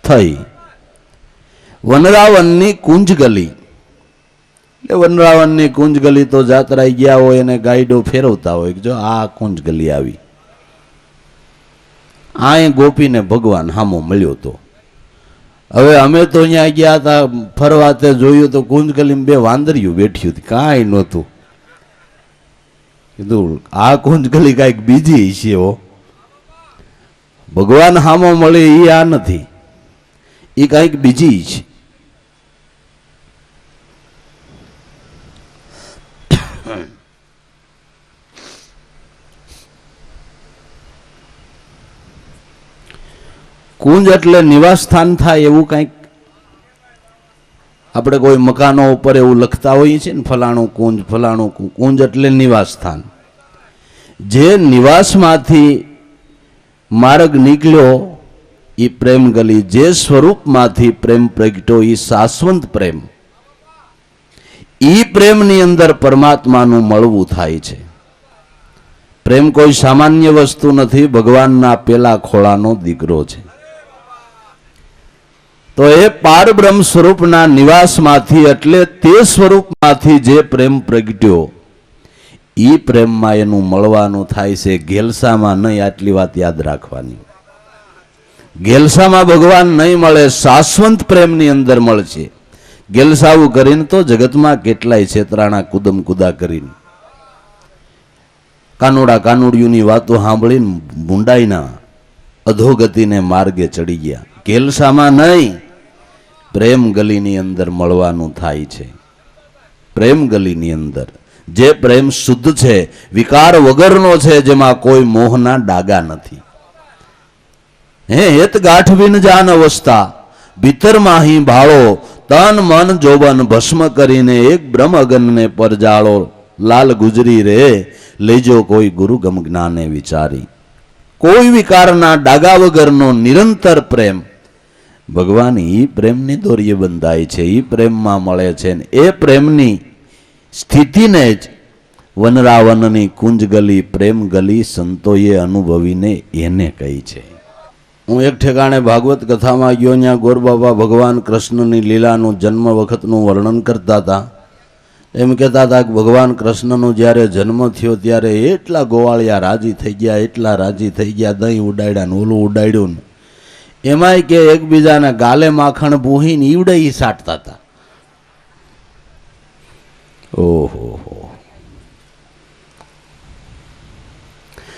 થઈ. વનરાવનની કુંજ ગલી, એટલે વનરાવનની કુંજ ગલી તો જાત્રાઈ ગયા હોય એને ગાઈડો ફેરવતા હોય કે જો આ કુંજ ગલી આવી. આ ગોપીને ભગવાન હામો મળ્યો તો. હવે અમે તો અહીંયા ગયા હતા ફરવા, તે જોયું તો કુંજ ગલીમાં બે વાંદરિયું બેઠ્યું હતું, કાંઈ નહોતું. કીધું આ કુંજ ગલી કાંઈક બીજી છે હો, ભગવાન હામો મળે એ આ નથી. એ કંઈક બીજી છે. કુંજ એટલે નિવાસ સ્થાન થાય એવું કંઈક આપણે કોઈ મકાનો ઉપર એવું લખતા હોઈએ છીએ ને, ફલાણું કુંજ, ફલાણું કુંજ એટલે નિવાસ સ્થાન. જે નિવાસમાંથી માર્ગ નીકળ્યો એ પ્રેમ ગલી, જે સ્વરૂપમાંથી પ્રેમ પ્રગટ્યો એ શાશ્વત પ્રેમ. એ પ્રેમની અંદર પરમાત્માનું મળવું થાય છે. પ્રેમ કોઈ સામાન્ય વસ્તુ નથી, ભગવાનના પેલા ખોળાનો દીકરો છે. તો એ પારબ્રહ્મ સ્વરૂપના નિવાસમાંથી એટલે તે સ્વરૂપમાંથી જે પ્રેમ પ્રગટ્યો એ પ્રેમમાં એનું મળવાનું થાય છે. ઘેલસામાં નહીં, આટલી વાત યાદ રાખવાની. ઘેલસામાં ભગવાન નહીં મળે, શાશ્વત પ્રેમની અંદર મળશે. ઘેલસાવું કરીને તો જગતમાં કેટલાય છેતરાણા કુદમ કુદા કરીને કાનુડા કાનુડિયુની વાતો સાંભળીને ભૂંડાઈના અધોગતિને માર્ગે ચડી ગયા. ઘેલસામાં નહીં, પ્રેમ ગલીની અંદર મળવાનું થાય છે. પ્રેમ ગલીની અંદર જે પ્રેમ શુદ્ધ છે, વિકાર વગરનો છે, જેમાં કોઈ મોહના ડાગા નથી. હે હેત ગાંઠવીન જાન અવસ્થા, ભીતરમાં હી ભાળો, તન મન જોબન ભસ્મ કરીને એક બ્રહ્મ અગનને પરજાળો. લાલ ગુજરી રે લેજો કોઈ ગુરુ ગમ જ્ઞાને વિચારી. કોઈ વિકારના ડાગા વગરનો નિરંતર પ્રેમ ભગવાન એ પ્રેમની દોરીએ બંધાય છે, એ પ્રેમમાં મળે છે. એ પ્રેમની સ્થિતિને જ વનરાવનની કુંજ ગલી, પ્રેમ ગલી સંતોએ અનુભવીને એને કહી છે. હું એક ઠેકાણે ભાગવત કથામાં ગયો, ત્યાં ગોરબાબા ભગવાન કૃષ્ણની લીલાનું જન્મ વખતનું વર્ણન કરતા હતા. એમ કહેતા હતા કે ભગવાન કૃષ્ણનો જ્યારે જન્મ થયો ત્યારે એટલા ગોવાળિયા રાજી થઈ ગયા, એટલા રાજી થઈ ગયા, દહીં ઉડાડ્યા ને ઓલું ઉડાડ્યું ને એમાંય કે એકબીજાના ગાલે માખણ પૂહીને ઈવડે ઈ સાટતા હતા. ઓહો,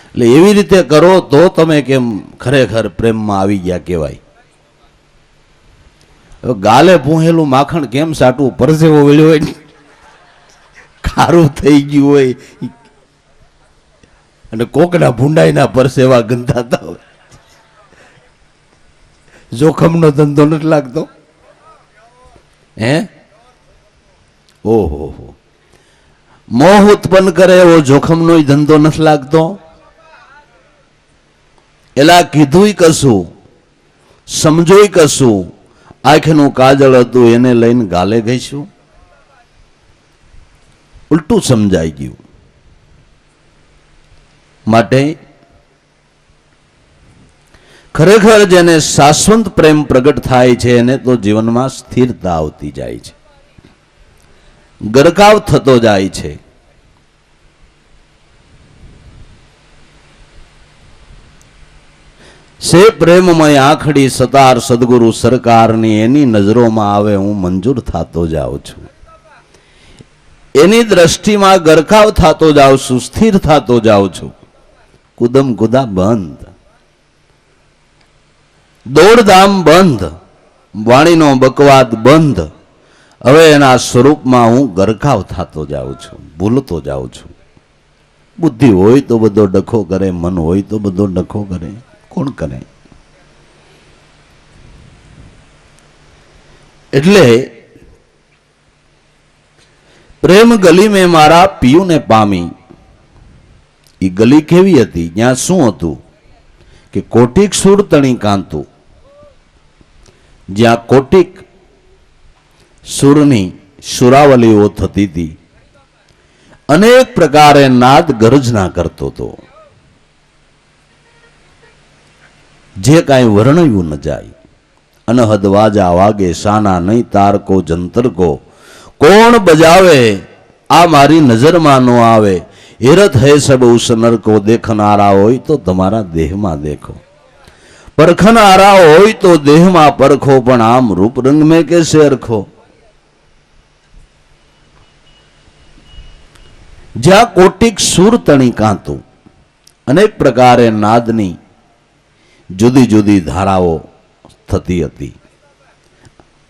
એટલે એવી રીતે કરો તો તમે કેમ ખરેખર પ્રેમમાં આવી ગયા કહેવાય. ગાલે પૂહેલું માખણ કેમ સાટવું? પરસેવો વળ્યો હોય, ખારું થઈ ગયું હોય અને કોકના ભૂંડાઈના પરસેવા ગંધાતા હોય. જોખમનો ધંધો નથી લાગતો? હે, ઓહો, મોહ ઉત્પન્ન કરે એવો જોખમનો ધંધો નથી લાગતો? એલા કીધું કશું, સમજોય કશું, આંખનું કાજળ હતું એને લઈને ગાલે ગઈશું, ઉલટું સમજાઈ ગયું. માટે ખરેખર જેને શાશ્વત પ્રેમ પ્રગટ થાય છે એને તો જીવનમાં સ્થિરતા આવતી જાય છે, ગરકાવ થતો જાય છે. સે પ્રેમમય આંખડી સતાર સદગુરુ સરકારની, એની નજરોમાં આવે હું મંજૂર થતો જાઉં છું. એની દ્રષ્ટિમાં ગરકાવ થતો જાઉં છું, સ્થિર થતો જાઉં છું. કુદમ કુદા બંધ, દોડધામ બંધ, વાણીનો બકવાદ બંધ. હવે એના સ્વરૂપમાં હું ગરકાવ થતો જાઉં છું, ભૂલતો જાઉં છું. બુદ્ધિ હોય તો બધો ડખો કરે, મન હોય તો બધો ડખો કરે, કોણ કરે? એટલે પ્રેમ ગલી મેં મારા પિયુને પામી. એ ગલી કેવી હતી? ત્યાં શું હતું કે કોટિક સુર તણી કાંતું, જ્યાં કોટિક સુરની સુરાવલીઓ થતી હતી, અનેક પ્રકારે નાદ ગર્જના કરતો હતો, જે કાંઈ વર્ણવ્યું ન જાય. અનહદ વાજા વાગે શાના નહીં તારકો જંતરકો, કોણ બજાવે આ મારી નજરમાં નો આવે. હેરત હૈ સબ ઉસ નરકો, દેખનારા હોય તો તમારા દેહમાં દેખો, પરખનારા હોય તો દેહમાં પરખો, પણ આમ રૂપ રંગ મેં કેસે અરખો. જ્યાં કોટિક સુર તણી કાંતું, અનેક પ્રકારે નાદની જુદી જુદી ધારાઓ થતી હતી.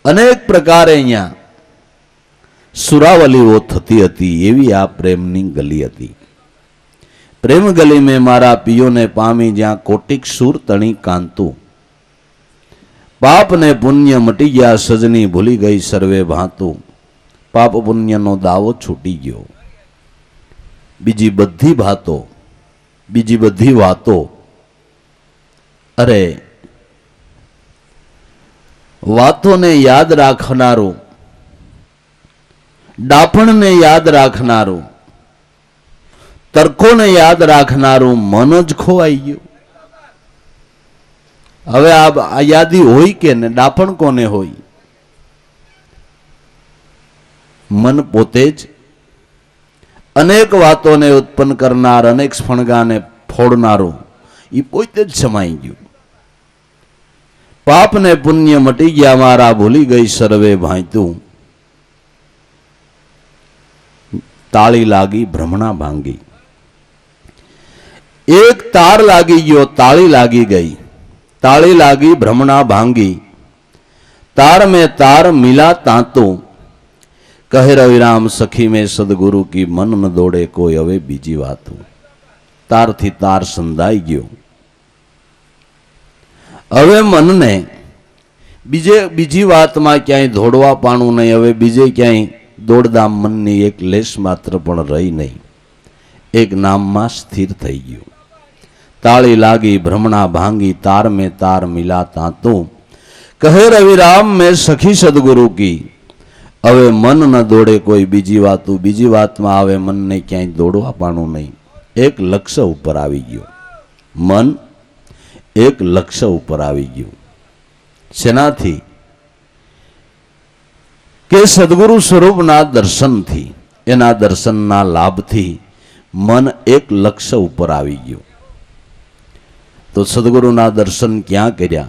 અનેક પ્રકારે અહીંયા સુરાવલીઓ થતી હતી એવી આ પ્રેમની ગલી હતી. પ્રેમ ગલી મેં મારા પિયોને પામી જ્યાં કોટિક સુર તણી કાંતું. પાપ ને પુણ્ય મટી ગયા સજની ભૂલી ગઈ સર્વે ભાંતું. પાપ પુણ્યનો દાવો છૂટી ગયો. બીજી બધી ભાતો, બીજી બધી વાતો, અરે વાતોને યાદ રાખનારું, ડાપણને યાદ રાખનારું, તર્કોને યાદ રાખનારું મન જ ખોવાઈ ગયું. હવે આ યાદી હોય કે ને ડાપણ કોને હોય? મન પોતે જ અનેક વાતોને ઉત્પન્ન કરનાર, અનેક સ્ફણગાને ફોડનારું એ પોતે જ સમાઈ ગયું. પાપ ને પુણ્ય મટી ગયા મારા ભૂલી ગઈ સર્વે ભાંતું. તાળી લાગી ભ્રમણા ભાંગી. એક તાર લાગી ગયો, તાળી લાગી ગઈ. તાળી લાગી ભ્રમણા ભાંગી. તાર में तार मिला तांतु. કહે રવિરામ સખી મેં સદગુરુ કી મન ન દોડે કોઈ હવે બીજી વાતું. તારથી તાર સંધાઈ ગયો. હવે મનને બીજી વાતમાં ક્યાંય દોડવા પાણું નહીં. હવે બીજે ક્યાંય દોડદામ મનની એક લેશ માત્ર પણ રહી નહીં. એક નામમાં સ્થિર થઈ ગયું. તાળી લાગી ભ્રમણા ભાંગી. તાર મેં તાર મિલા તાંતું. કહે રવિરામ મેં સખી સદગુરુ કી. હવે મન ન દોડે કોઈ બીજી વાતું. બીજી વાતમાં હવે મનને ક્યાંય દોડવા પાણું નહીં. એક લક્ષ્ય ઉપર આવી ગયું મન. એક લક્ષ્ય ઉપર આવી ગયું. શેનાથી? કે સદગુરુ સ્વરૂપના દર્શનથી, એના દર્શનના લાભથી મન એક લક્ષ્ય ઉપર આવી ગયું. તો સદગુરુના દર્શન ક્યાં કર્યા,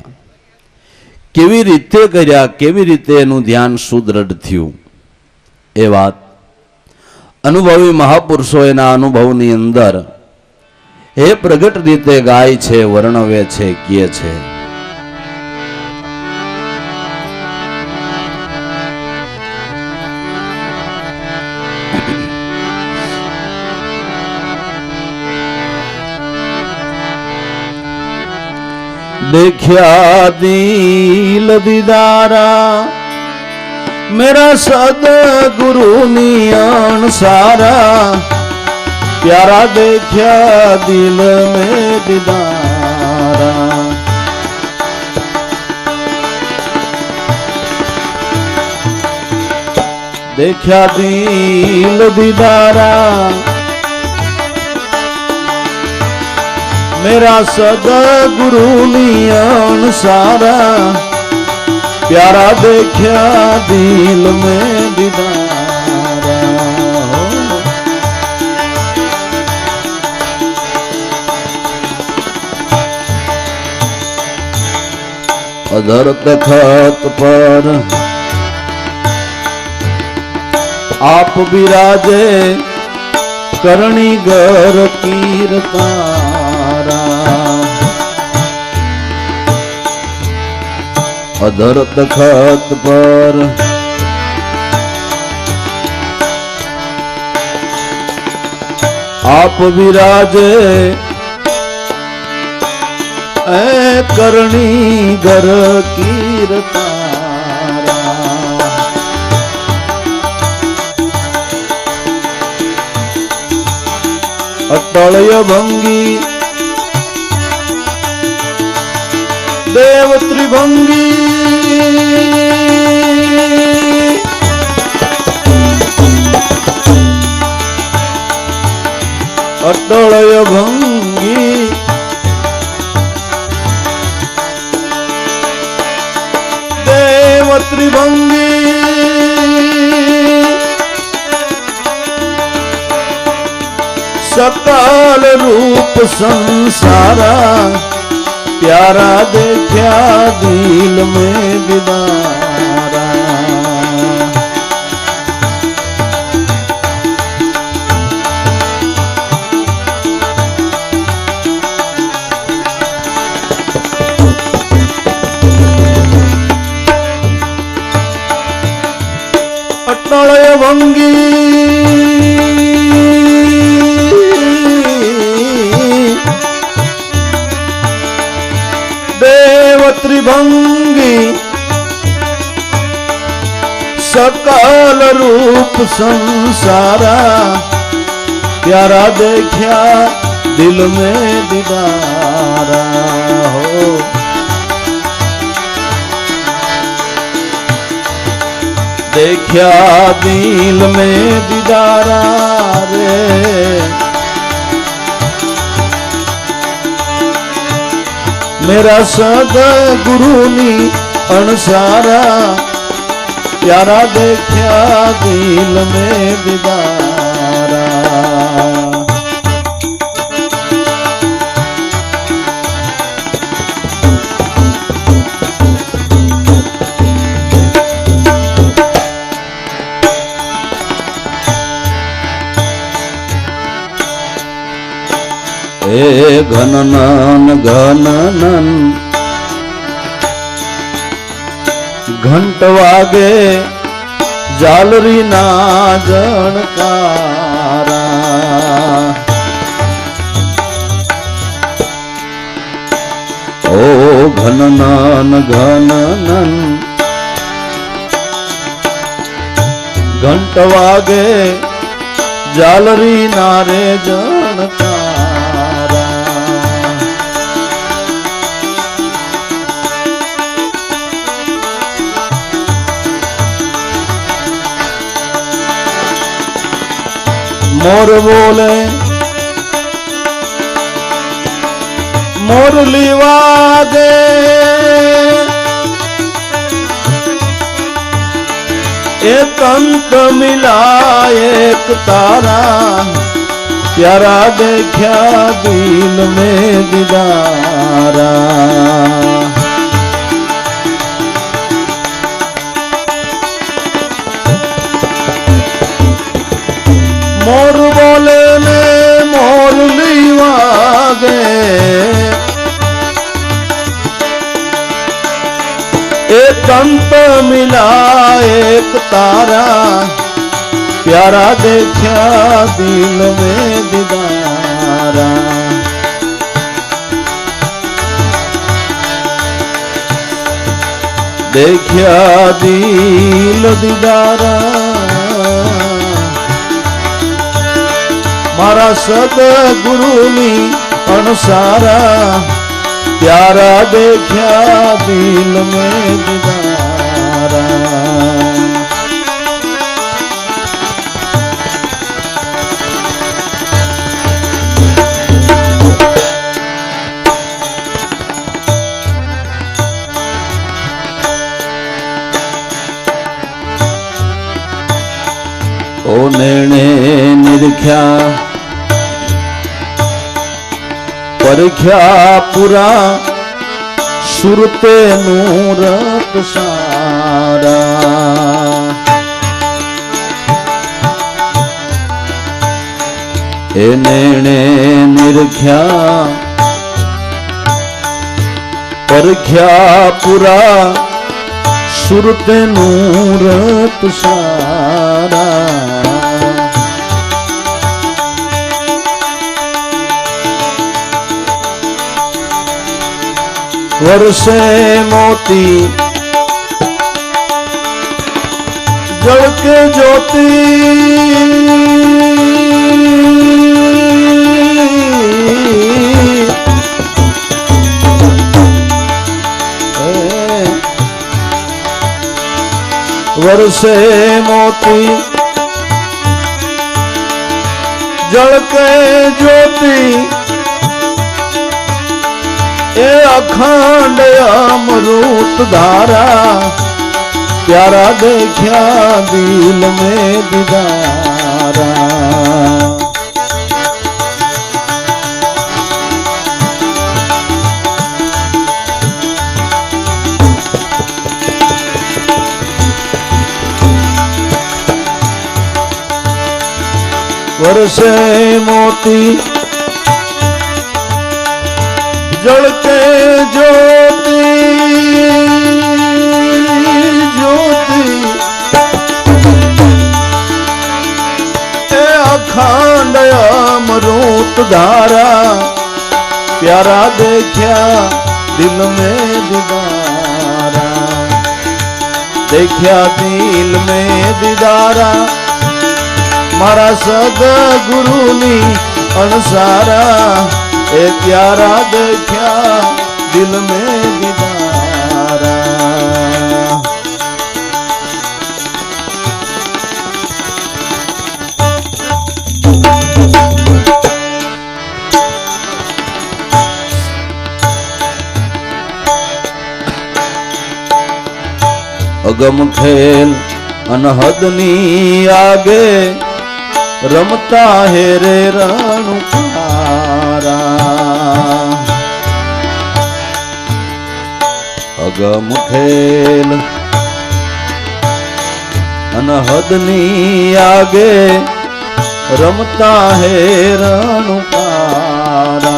કેવી રીતે કર્યા, કેવી રીતે એનું ધ્યાન સુદ્રઢ થયું, એ વાત અનુભવી મહાપુરુષો એના અનુભવની અંદર એ પ્રગટ રીતે ગાય છે, વર્ણવે છે, કહે છે. देखा दिल दीदारा मेरा सदगुरु नियन सारा. प्यारा देखा दिल में दीदारा. देखा दिल दीदारा मेरा सदगुरु नियन सारा. प्यारा देखा दिल में दीदारा. अधर तखत पर आप विराजे करणी गर कीर्तारा. अधर तखत पर आप विराजे ए करणी गर कीर्तारा. अटलय भंगी देव त्रिभंगी. अटलय भंगी देव त्रिभंगी. सकल रूप संसारा. प्यारा देखा दिल में दीदारा. નળય ભંગી દેવ ત્રિભંગી सकल रूप संसारा प्यारा देखा दिल में दीदारा हो देखा दिल में दीदारा रे मेरा सदगुरुनी अणसारा प्यारा देखा दिल में दीदारा ए घननन घननन घंट वागे जालरी ना जणकारा ओ घननन घननन घंट वागे जालरी ना रे जणकारा मोर बोले मोरली वागे एक अंत मिला एक तारा प्यारा देखा दिल में दीदारा मोर बोले ने मोरली वागे एक अंत मिला एक तारा प्यारा देखा दिल में दीदारा देखा दिल दीदारा मारा सदगुरुनी अणसारा प्यारा देखा दिल में दीदारा ओ नेणे निरख्या परख्या पूरा सुरते नूरत सारा ए नेणे निरख्या परख्या पूरा सुरते नूरत सारा वर्षे मोती जल के ज्योति वर्षे मोती जल के ज्योति ए अखंड अमृत धारा प्यारा देखा दिल में दीदारा वर्षे मोती जल के ज्योति ज्योति दीदारा प्यारा देखा दिल में दीदारा देखा दिल में दीदारा मारा सदगुरुनी अणसारा ए प्यारा देखा दिल में दीदारा अगम खेल अनहदनी आगे रमता है रे रणुकारा अगम खेल अनहदनी आगे रमता है रणुकारा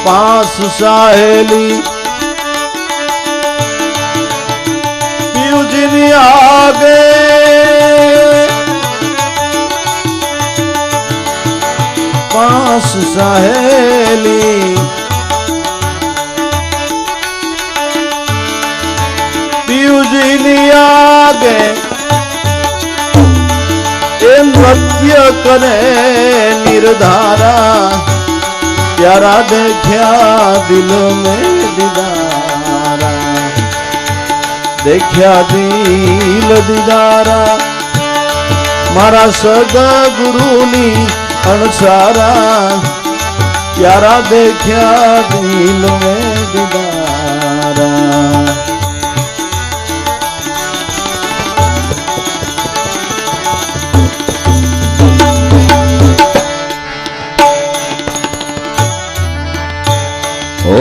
पास साहेली पीयूजी आगे पास साहेली पीयूजी आगे ए नृत्य करे निर्धारा प्यारा देखा दिल में दीदारा देखा दिल दीदारा मारा सदगुरुनी अणसारा प्यारा देखा दिल में दीदारा ओ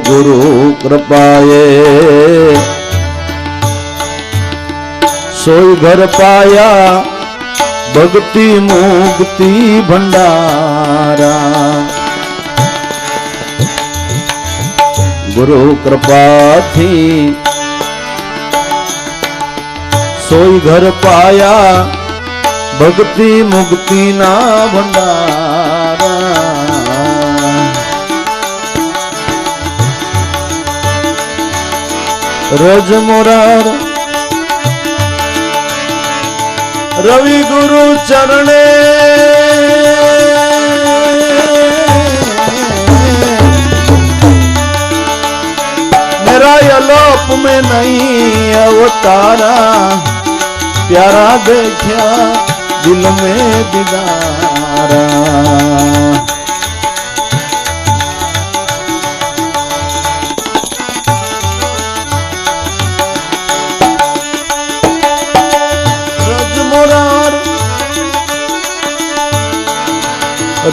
गुरु कृपाए सोई घर पाया भक्ति मुक्ति भंडारा गुरु कृपा थी सोई घर पाया भक्ति मुक्ति ना भंडारा रज मोरार रवि गुरु चरणे मेरा अलोप में नहीं अवतारा प्यारा देखा दिल में दीदारा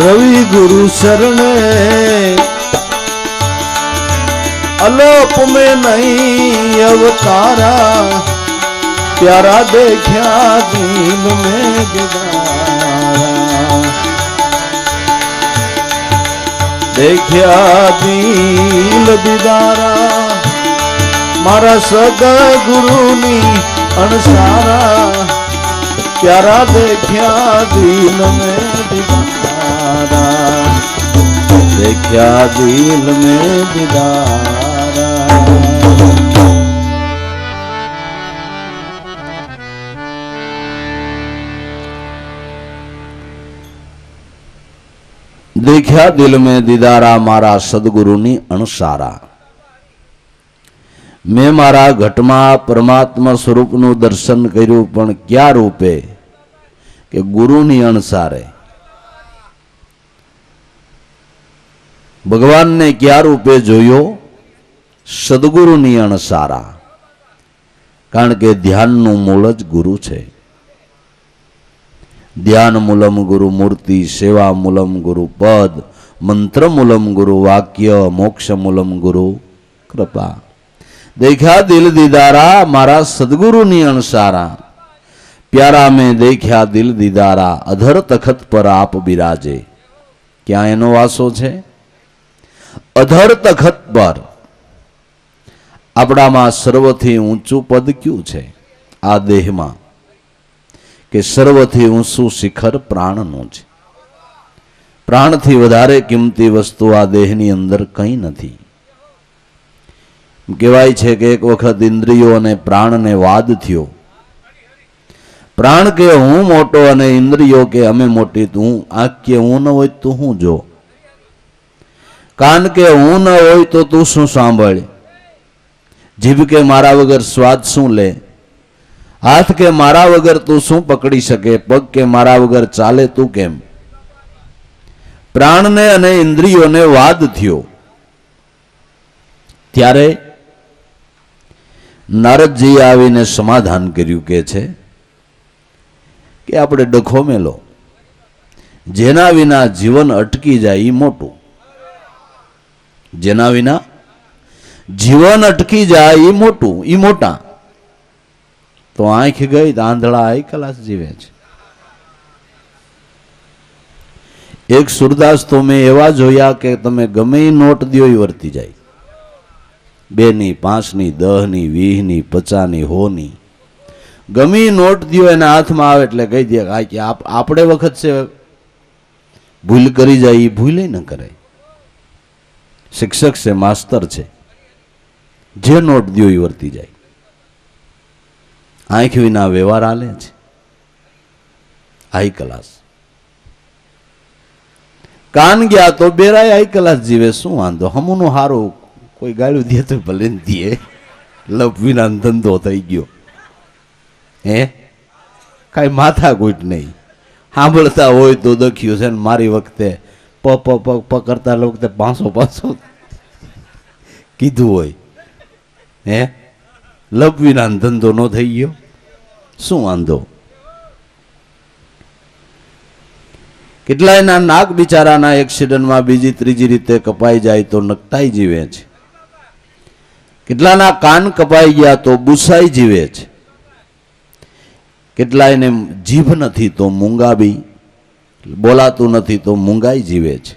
रवि गुरु शरणे अलोप में नहीं अवतारा प्यारा देखा दिल में दीदारा देखा दिल दीदारा मारा सदगुरुनी अणसारा प्यारा देखा दिल में दीदारा देखा दिल में दीदारा देखा दिल में दीदारा मारा सदगुरुनी अणसारा मैं मारा घटमा परमात्मा स्वरूपनु दर्शन कर्યું पण क्या रूपे के गुरुनी अणसारे भगवान ने क्या रूपे जोयो सदगुरुनी अणसारा कारण के ध्यान नु मूल ज गुरु छे ध्यान मूलम गुरु मूर्ति सेवा मूलम गुरु पद मंत्र मूलम गुरु वाक्य मोक्ष मूलम गुरु कृपा देखा दिल दीदारा मारा सदगुरु नी अणसारा प्यारा में देखा दिल दीदारा अधर तखत पर आप बिराजे क्या एनो वासो छे अधर तखत पर આપણામાં સર્વથી ઊંચું પદ ક્યું છે? આ દેહમાં કે સર્વથી ઊંચું શિખર પ્રાણનું છે. પ્રાણથી વધારે કિંમતી વસ્તુ આ દેહની અંદર કંઈ નથી. કહેવાય છે કે એક વખત ઇન્દ્રિયો અને પ્રાણને વાદ થયો. પ્રાણ કે હું મોટો અને ઇન્દ્રિયો કે અમે મોટી. તું આંખ કે હું ન હોય તું હું જો, કાન કે હું ન હોય તો તું શું સાંભળ, જીભ કે મારા વગર સ્વાદ શું લે, હાથ કે મારા વગર તું શું પકડી શકે, પગ કે મારા વગર ચાલે તું કેમ. પ્રાણને અને ઇન્દ્રિયોને વાદ થયો. ત્યારે નારદજી આવીને સમાધાન કર્યું. કે છે કે આપણે ડખો મેલો, જેના વિના જીવન અટકી જાય એ મોટું. જેના વિના જીવન અટકી જાય એ મોટું, એ મોટા. તો આંખ ગઈ તો આંધળા આઈ કલાસ જીવે છે. એક સુરદાસ તો મેં એવા જોયા કે તમે ગમે એ નોટ દો એ વર્તી જાય. 2 ની 5 ની 10 ની 20 ની 50 ની 100 ની ગમે એ નોટ દો એના હાથમાં આવે એટલે કહી દે કે આપણે વખત છે ભૂલ કરી જાય એ ભૂલે ન કરે. શિક્ષક છે, માસ્તર છે, જે નોટ દો એ વર્તી જાય. આંખ વિના વ્યવહાર હાલે છે. High class. કાન ગયા તો બેરાય હાઈ ક્લાસ જીવે. શું વાંધો, હમુનું હારું, કોઈ ગાળ્યું દે તો ભલે ને દે. લપ વિના ધંધો થઈ ગયો. હે કાંઈ માથા કૂટ નહીં. સાંભળતા હોય તો દખ્યું છે ને મારી વખતે પ કરતા વખતે 500 કીધું હોય. હે લપ વિના ધંધો ન થઈ ગયો. શું વાંધો. કેટલાયના નાક બિચારાના એક્સિડન્ટમાં બીજી ત્રીજી રીતે કપાઈ જાય તો નકટાઈ જીવે છે. કેટલાના કાન કપાઈ ગયા તો બુસાઈ જીવે છે. કેટલાયને જીભ નથી તો મૂંગા બી, બોલાતું નથી તો મૂંગાઈ જીવે છે.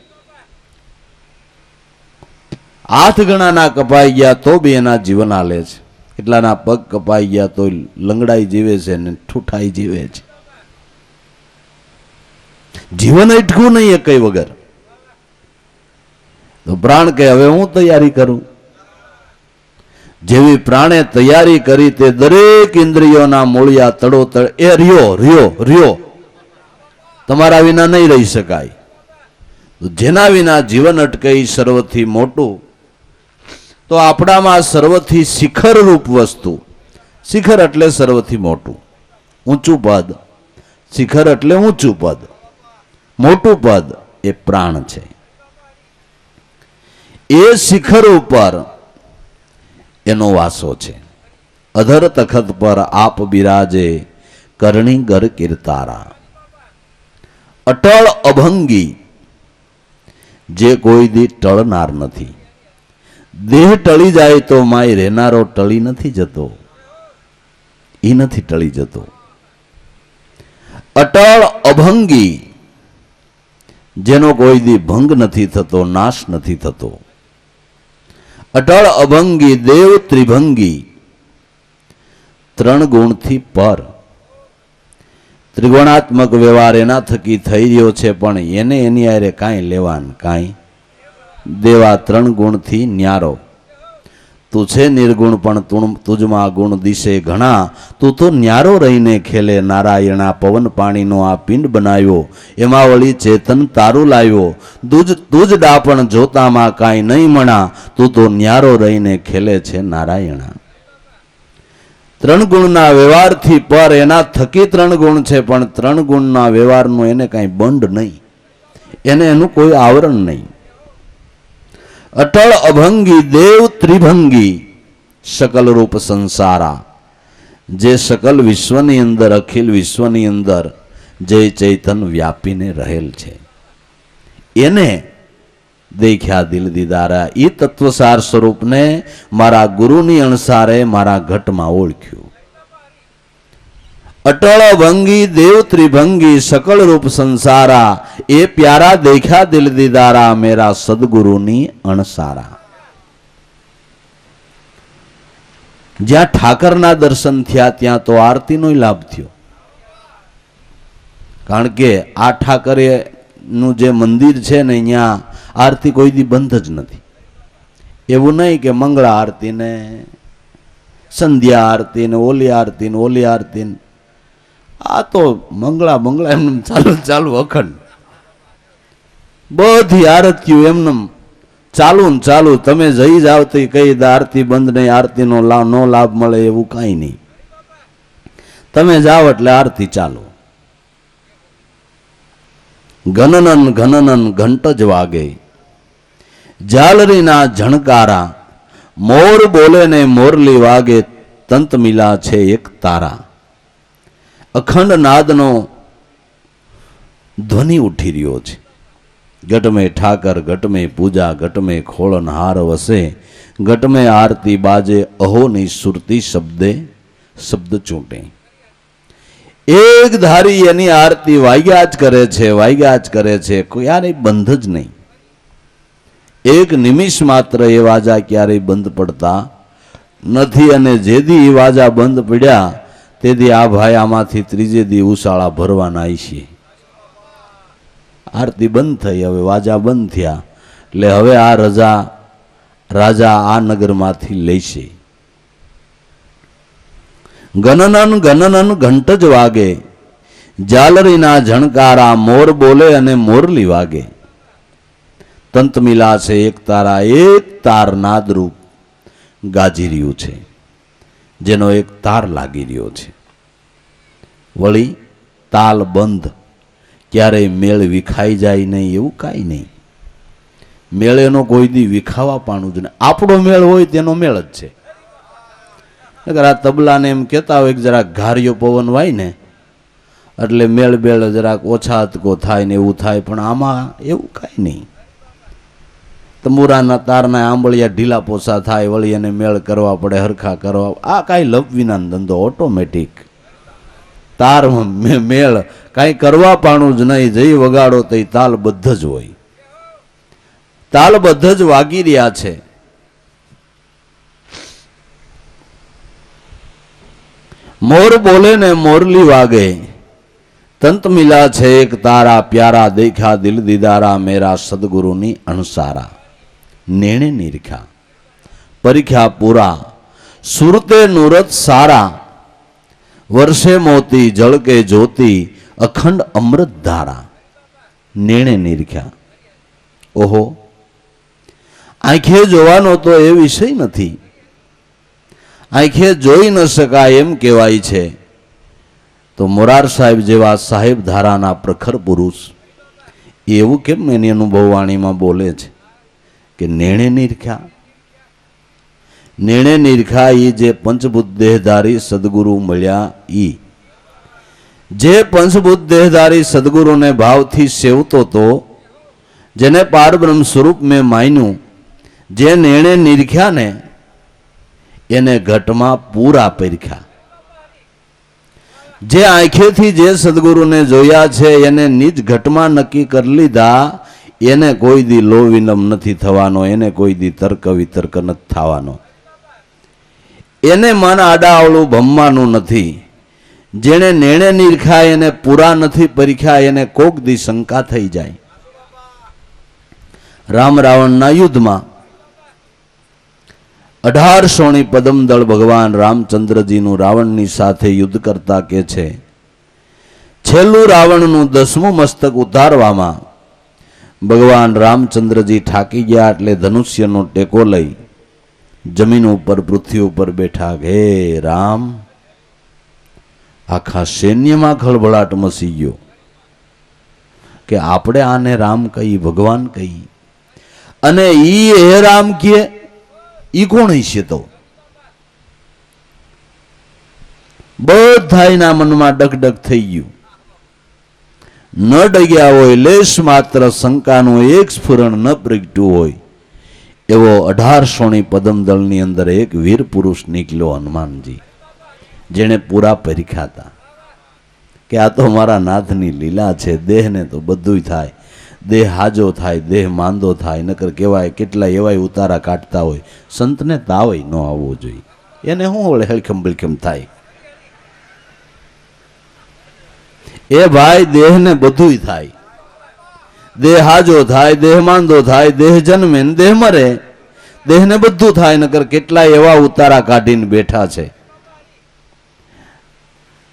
હાથ ઘણાના કપાઈ ગયા તો બી એના જીવન હાલે છે. કેટલાના પગ કપાઈ ગયા તો લંગડાઈ જીવે છે ને ઠૂઠાઈ જીવે છે. જીવન અટકવું નહીં કઈ વગર. તો પ્રાણ કે હવે હું તૈયારી કરું. જેવી પ્રાણે તૈયારી કરી તે દરેક ઇન્દ્રિયોના મૂળિયા તડોતડ એ રહ્યો તમારા વિના નહીં રહી શકાય. જેના વિના જીવન અટકે સર્વથી મોટું. તો આપણામાં સર્વથી શિખર રૂપ વસ્તુ, શિખર એટલે સર્વથી મોટું, ઊંચું પદ. શિખર એટલે ઊંચું પદ, મોટું પદ એ પ્રાણ છે. એ શિખર ઉપર એનો વાસો છે. અધર તખત પર આપ બિરાજે કરણી ગર કીર્તારા. અટળ અભંગી, જે કોઈ દી ટળનાર નથી. દેહ ટળી જાય તો માય રહેનારો ટળી નથી જતો. એ નથી ટળી જતો. અટળ અભંગી, જેનો કોઈ દી ભંગ નથી થતો, નાશ નથી થતો. અટળ અભંગી, દેવ ત્રિભંગી, 3 ગુણથી પર. ત્રિગુણાત્મક વ્યવહાર એના થકી થઈ રહ્યો છે, પણ એને એની આરે કાંઈ લેવાનું કાંઈ દેવા. 3 ગુણથી ન્યારો. તું છે નિર્ગુણ પણ તુજમાં ગુણ દિશે ઘણા. તું તો ન્યારો રહીને ખેલે નારાયણા. પવન પાણીનો આ પિંડ બનાવ્યો, એમાં વળી ચેતન તારું લાવ્યો. તુજ ડાપણ જોતામાં કાંઈ નહીં મણા. તું તો ન્યારો રહીને ખેલે છે નારાયણા. 3 ગુણના વ્યવહારથી પર, એના થકી 3 ગુણ છે, પણ 3 ગુણના વ્યવહારનું એને કાંઈ બંધ નહીં, એને એનું કોઈ આવરણ નહીં. અટળ અભંગી, દેવ ત્રિભંગી, સકલ રૂપ સંસારા. જે સકલ વિશ્વની અંદર, અખિલ વિશ્વની અંદર જે ચૈતન વ્યાપીને રહેલ છે, એને દેખ્યા દિલ દીદારા. એ તત્વસાર સ્વરૂપને મારા ગુરુની અણસારે મારા ઘટમાં ઓળખ્યું. અટળ ભંગી, દેવ ત્રિભંગી, સકળ રૂપ સંસારા. એ પ્યારા દેખ્યા દિલ દીદારા, મેરા સદગુરુની અણસારા. જ્યાં ઠાકરના દર્શન થયા ત્યાં તો આરતીનો લાભ થયો, કારણ કે આ ઠાકરેનું જે મંદિર છે ને અહીંયા આરતી કોઈ દી બંધ જ નથી. એવું નહીં કે મંગળા આરતી ને સંધ્યા આરતી ને ઓલી આરતી ને ઓલી આરતી ને, આ તો મંગળા એમને ચાલુ ચાલુ અખંડ બધી આરતીઓ એમને ચાલુ ને ચાલુ. તમે જઈ જાવ તો કઈ આરતી બંધ નહીં, આરતીનો નો લાભ મળે એવું કાંઈ નહીં. તમે જાઓ એટલે આરતી ચાલુ. ઘનનન ઘનનન ઘંટ જ વાગે, ઝાલરીના ઝણકારા, મોર બોલે ને મોરલી વાગે, તંત મિલા છે એક તારા. અખંડ નાદનો ધ્વનિ ઉઠી રહ્યો છે. ઘટ મેં ઠાકર, ઘટ મેં પૂજા, ઘટ મેં ખોળન હાર વસે, ઘટ મેં આરતી બાજે, અહોની સુરતી શબ્દે શબ્દ ચૂંટે. એક ધારી એની આરતી વાગ્યા જ કરે છે, વાગ્યા જ કરે છે, ક્યારેય બંધ જ નહીં. એક નિમિષ માત્ર એ વાજા ક્યારેય બંધ પડતા નથી. અને જેથી એ વાજા બંધ પડ્યા તેથી આ ભાઈ આમાંથી ત્રીજે દી ઉશાળા ભરવાના છે. આરતી બંધ થઈ, હવે વાજા બંધ થયા એટલે હવે આ રાજા આ નગરમાંથી લેશે. ગનનન ગનનન ઘંટ જ વાગે, ઝાલરીના ઝણકારા, મોર બોલે અને મોરલી વાગે. તંત મિલા છે એક તારા, એક તાર નાદરૂપ ગાજી રહ્યું છે, જેનો એક તાર લાગી રહ્યો છે. વળી તાલ બંધ, ક્યારેય મેળ વિખાઈ જાય નહીં એવું કાંઈ નહીં. મેળેનો કોઈ દી વિખાવા પાણું જ નહીં. આપણો મેળ હોય તેનો મેળ જ છે. નકર આ તબલાને એમ કહેતા હોય કે જરાક ઘારિયો પવન વાય ને એટલે મેળ બેળ જરાક ઓછા હતકો થાય ને એવું થાય, પણ આમાં એવું કાંઈ નહીં. તંબુરાના તારના આંબળિયા ઢીલા પોસા થાય, વળી એને મેળ કરવા પડે, હરખા કરવા. આ કાંઈ લપ વિનાનો ધંધો, ઓટોમેટિક તાર મેળ કાંઈ કરવા પાણું જ નહીં. જઈ વગાડો તો એ તાલબદ્ધ જ હોય, તાલબદ્ધ જ વાગી રહ્યા છે. મોર બોલે ને મોરલી વાગે, તંત મિલા છે એક તારા, પ્યારા દેખા દિલ દીદારા, મેરા સદગુરુની અણસારા. નેણે નિરખા પરીખ્યા પૂરા, સુરતે નુરત સારા, વર્ષે મોતી જળકે જ્યોતિ, અખંડ અમૃત ધારા. નેણે નિરખ્યા. ઓહો, આંખે જોવાનો તો એ વિષય નથી, આંખે જોઈ ન શકાય એમ કહેવાય છે. તો મોરાર સાહેબ જેવા સાહેબ ધારાના પ્રખર પુરુષ એવું કેમ એની અનુભવવાણીમાં બોલે છે કે નેણે નિરખ્યા. નેણે નિરખા એ જે પંચભૂત દેહધારી સદગુરુ મળ્યા, ઈ જે પંચભૂત દેહધારી સદગુરુને ભાવથી સેવતો તો, જેને પારબ્રહ્મ સ્વરૂપ મેં માન્યું, જે નેણે નિરખ્યા ને એને ઘટમાં પૂરા પરખ્યા. જે આંખેથી જે સદગુરુને જોયા છે એને નિજ ઘટમાં નક્કી કરી લીધા, એને કોઈ દી લો વિલંબ નથી થવાનો, એને કોઈ દી તર્ક વિતર્ક નથી થવાનો, એને મન આડાવળું ભમવાનું નથી. જેને નેણે નિરખા એને પૂરા નથી પરખ્યા, એને કોક દી શંકા થઈ જાય. રામ રાવણના યુદ્ધમાં 1800ની પદમદળ ભગવાન રામચંદ્રજીનું રાવણની સાથે યુદ્ધ કરતા કે છે, છેલ્લું રાવણનું 10મું મસ્તક ઉતારવામાં ભગવાન રામચંદ્રજી થાકી ગયા એટલે ધનુષ્યનો ટેકો લઈ જમીન ઉપર પૃથ્વી ઉપર બેઠા. હે રામ, આખા સૈન્યમાં ખળભળાટ મચી ગયો કે આપણે આને રામ કહી, ભગવાન કહી, અને ઈ હે રામ કહે ઈ કોણ હશે? તો બધાયના મનમાં ડગડગ થઈ ગયું. ન ડગ્યા હોય, લેશ માત્ર શંકાનું એક સ્ફુરણ ન પ્રગટ્યું હોય એવો 1800ની પદમદળની અંદર એક વીર પુરુષ નીકળ્યો, હનુમાનજી, જેણે પૂરા પરખ્યા હતા કે આ તો મારા નાથની લીલા છે. દેહને તો બધુંય થાય, દેહ હાજો થાય, દેહ માંદો થાય, નકર કહેવાય કેટલા એવાય ઉતારા કાઢતા હોય, સંતને તાવય ન આવવો જોઈએ. એને શું વળે હલખમ બલખમ થાય? એ ભાઈ દેહને બધુંય થાય, દેહ હાજો થાય, દેહ માંદો થાય, દેહ જન્મે ને દેહ મરે, દેહને બધું થાય. નકર કેટલાય એવા ઉતારા કાઢીને બેઠા છે.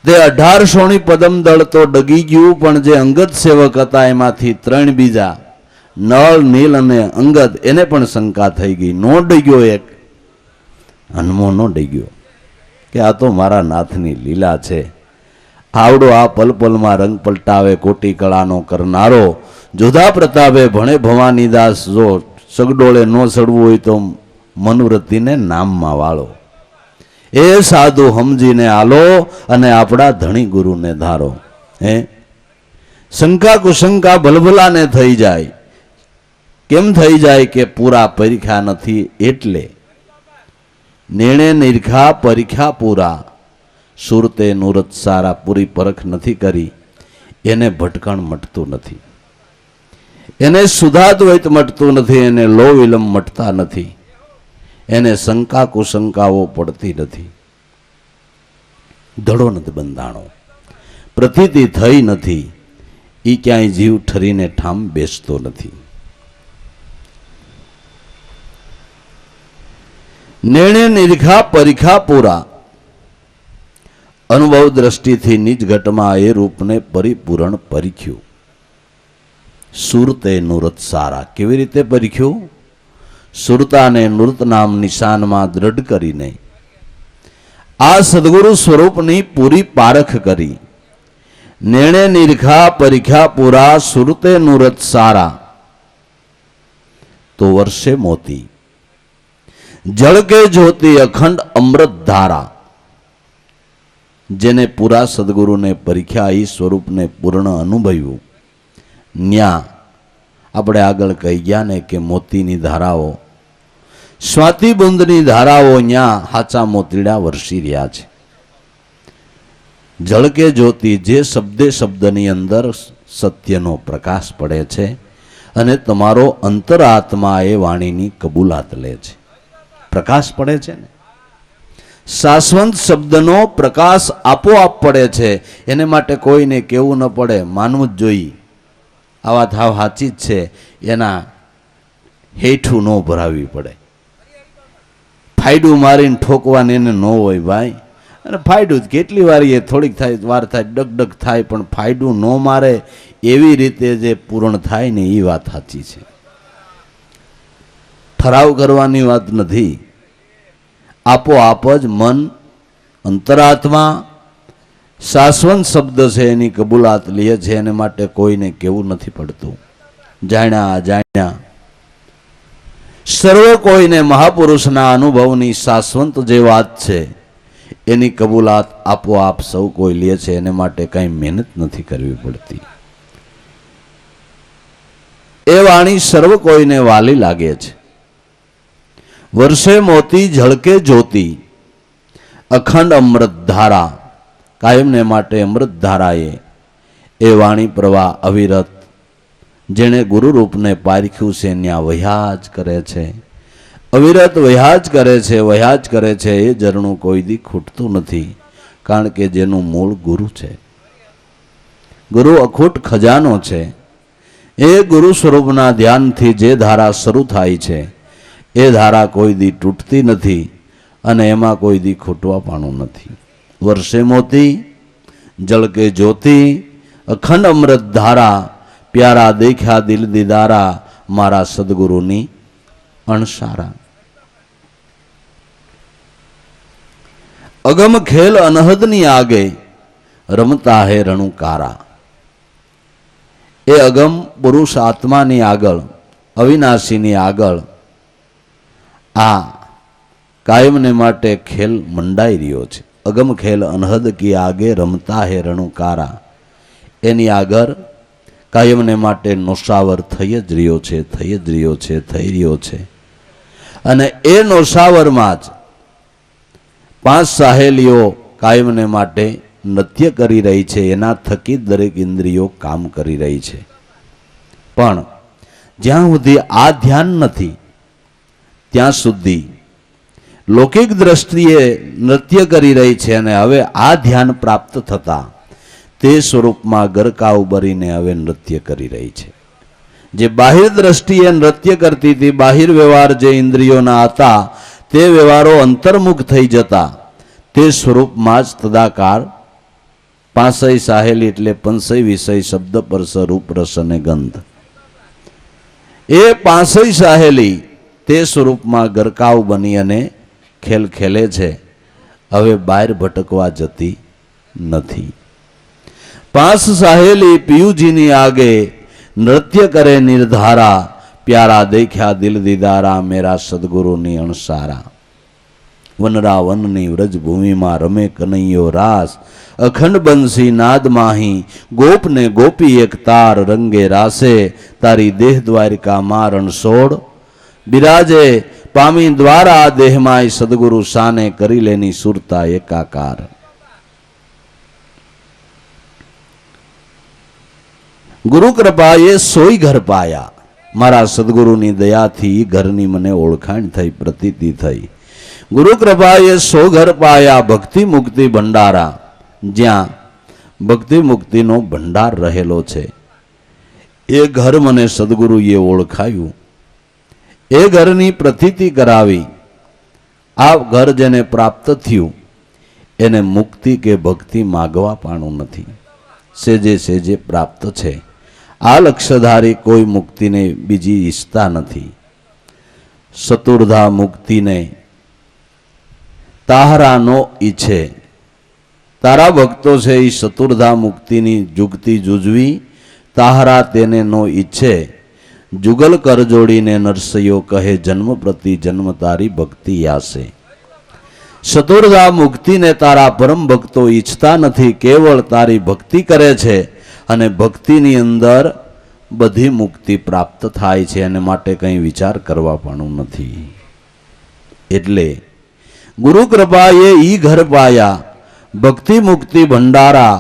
તે 1800ની પદમ દળ તો ડગી ગયું, પણ જે અંગદ સેવક હતા એમાંથી 3 બીજા નળ, નીલ અને અંગદ એને પણ શંકા થઈ ગઈ. નો ડગ્યો એક હનુમો નો ડગ્યો કે આ તો મારા નાથની લીલા છે. આવડો આ પલપલમાં રંગ પલટાવે કોટી કળાનો કરનારો, જોધા પ્રતાપે ભણે ભવાની દાસ, જો સગડોળે નો સડવું હોય તો મનુરતિને નામમાં વાળો. એ સાધુ સમજીને આલો અને આપણા ધણી ગુરુને ધારો. હે શંકા કુશંકા ભલભલાને થઈ જાય. કેમ થઈ જાય? કે પૂરા પરીખા નથી એટલે. નેણે નિરખા પરીખા પૂરા, સુરતે નુરત સારા. પૂરી પરખ નથી કરી એને ભટકણ મટતું નથી, એને સુધાદ્વૈત મટતું નથી, એને લો વિલમ મટતા નથી, એને શંકા કુશંકાઓ પડતી નથી. ધડો નથી બંધાણો, પ્રતીતિ થઈ નથી, એ ક્યાંય જીવ ઠરીને ઠામ બેસતો નથી. નેણે નિરખા પરીખા પૂરા, અનુભવ દ્રષ્ટિથી નિજ ઘટમાં એ રૂપને પરિપૂરણ પરીખ્યું. સુરતે નૃત સારા. કેવી રીતે પરીખ્યું? સુરતાને નૃત નામ નિશાનમાં દ્રઢ કરીને આ સદગુરુ સ્વરૂપની પૂરી પારખ કરી. નેણે નિરખા પરીખા પૂરા, સુરતે નૃત સારા. તો વર્ષે મોતી, જળ કે જ્યોતિ, અખંડ અમૃત ધારા. જેને પૂરા સદગુરુને પરીખ્યા, એ સ્વરૂપને પૂર્ણ અનુભવ્યું, ન્યા આપણે આગળ કહી ગયા ને કે મોતીની ધારાઓ, સ્વાતિબુંદની ધારાઓ ન્યા હાચા મોતીડા વરસી રહ્યા છે. જળ કે જ્યોતિ, જે શબ્દે શબ્દની અંદર સત્યનો પ્રકાશ પડે છે અને તમારો અંતરાત્મા એ વાણીની કબૂલાત લે છે. પ્રકાશ પડે છે ને, શાશ્વત શબ્દનો પ્રકાશ આપોઆપ પડે છે. એને માટે કોઈને કેવું ન પડે, માનવું જ જોઈએ. આ વાત હાવ સાચી જ છે. એના હેઠું ન ભરાવી પડે. ફાયડું મારીને ઠોકવાની એને ન હોય ભાઈ. અને ફાયડું જ કેટલી વાર એ થોડીક થાય વાર થાય, ડગડગ થાય, પણ ફાયડું ન મારે એવી રીતે જે પૂર્ણ થાય ને એ વાત સાચી છે. ઠરાવ કરવાની વાત નથી. આપોઆપ જ મન અંતરાત્મા શાશ્વત શબ્દ છે એની કબૂલાત લે છે. એને માટે કોઈને કેવું નથી પડતું. જાણ્યા જાણ્યા સર્વ કોઈને મહાપુરુષના અનુભવની શાશ્વત જે વાત છે એની કબૂલાત આપોઆપ સૌ કોઈ લે છે. એને માટે કંઈ મહેનત નથી કરવી પડતી. એ વાણી સર્વ કોઈને વાલી લાગે છે. વર્ષે મોતી, ઝળકે જ્યોતિ, અખંડ અમૃત ધારા. કાયમને માટે અમૃત ધારાએ એ વાણી પ્રવાહ અવિરત, જેણે ગુરુ રૂપને પારખ્યું છે ત્યાં વહ્યા જ કરે છે. અવિરત વહ્યા જ કરે છે, વહ્યા જ કરે છે. એ ઝરણું કોઈ દી ખૂટતું નથી, કારણ કે જેનું મૂળ ગુરુ છે. ગુરુ અખૂટ ખજાનો છે. એ ગુરુ સ્વરૂપના ધ્યાનથી જે ધારા શરૂ થાય છે એ ધારા કોઈ દી તૂટતી નથી અને એમાં કોઈ દી ખૂટવા પાણું નથી. વર્ષે મોતી, જળકે જ્યોતિ, અખંડ અમૃત ધારા. પ્યારા દેખ્યા દિલ દીદારા, મારા સદગુરુની અણસારા. અગમ ખેલ અનહદની આગે, રમતા હે રણુકારા. એ અગમ પુરુષ આત્માની આગળ, અવિનાશીની આગળ આ કાયમને માટે ખેલ મંડાઈ રહ્યો છે. અગમ ખેલ અનહદ કી આગે, રમતા હે રણુકારા. એની આગળ કાયમને માટે નોશાવર થઈ જ રહ્યો છે, થઈ જ રહ્યો છે, થઈ રહ્યો છે. અને એ નોશાવરમાં જ 5 સાહેલીઓ કાયમને માટે નૃત્ય કરી રહી છે. એના થકી દરેક ઇન્દ્રિયો કામ કરી રહી છે. પણ જ્યાં સુધી આ ધ્યાન નથી ત્યાં સુધી લૌકિક દ્રષ્ટિએ નૃત્ય કરી રહી છે અને હવે આ ધ્યાન પ્રાપ્ત થતા તે સ્વરૂપમાં ગરકાવ ભરીને હવે નૃત્ય કરી રહી છે. જે બાહિર દ્રષ્ટિએ નૃત્ય કરતી હતી, બાહિર વ્યવહાર જે ઇન્દ્રિયોના હતા તે વ્યવહારો અંતર્મુખ થઈ જતા તે સ્વરૂપમાં જ તદાકાર પાંસય સાહેલી એટલે પંચય વિષય શબ્દ પરસ રૂપ રસ અને ગંધ, એ પાંસય સાહેલી તે સ્વરૂપમાં ગરકાવ બની અને ખેલ ખેલે છે. હવે બહાર ભટકવા જતી નથી. પાંચ સાહેલી પિયુજીની આગે નૃત્ય કરે નિર્ધારા, પ્યારા દેખ્યા દિલ દીદારા, મેરા સદગુરુની અણસારા. વનરા વનની વ્રજભૂમિમાં રમે કનૈયો રાસ, અખંડ બંસી નાદ માહી, ગોપને ગોપી એક તાર રંગે રાસે, તારી દેહ દ્વારિકા માં રણછોડ બિરાજે, પામી દ્વારા દેહમાય સદગુરુ શાને, કરી લેની સુરતા એકાકાર. ગુરુ કૃપાએ સોય ઘર પાયા, મારા સદગુરુની દયાથી ઘરની મને ઓળખાણ થઈ, પ્રતીતિ થઈ. ગુરુ કૃપાએ સો ઘર પાયા, ભક્તિ મુક્તિ ભંડારા, જ્યાં ભક્તિ મુક્તિનો ભંડાર રહેલો છે એ ઘર મને સદગુરુએ ઓળખાયું, એ ઘરની પ્રતીતિ કરાવી. આ ઘર જેને પ્રાપ્ત થયું એને મુક્તિ કે ભક્તિ માગવા પાણું નથી, સેજે સેજે પ્રાપ્ત છે. આ લક્ષ્યધારી કોઈ મુક્તિને બીજી ઈચ્છતા નથી. ચતુર્ધા મુક્તિને તાહરાનો ઈચ્છે. તારા ભક્તો છે એ ચતુર્ધા મુક્તિની જુગતી જુજવી, તાહરા તેને નો ઈચ્છે. જુગલ કર જોડીને નરસૈયો કહે, જન્મ પ્રતિ જન્મ તારી ભક્તિ યાસે. ચતુર્ધા મુક્તિને તારા પરમ ભક્તો ઈચ્છતા નથી, કેવળ તારી ભક્તિ કરે છે અને ભક્તિની અંદર બધી મુક્તિ પ્રાપ્ત થાય છે, અને માટે કંઈ વિચાર કરવા પણ નથી. એટલે ગુરુ કૃપાએ ઈ ઘર પાયા, ભક્તિ મુક્તિ ભંડારા,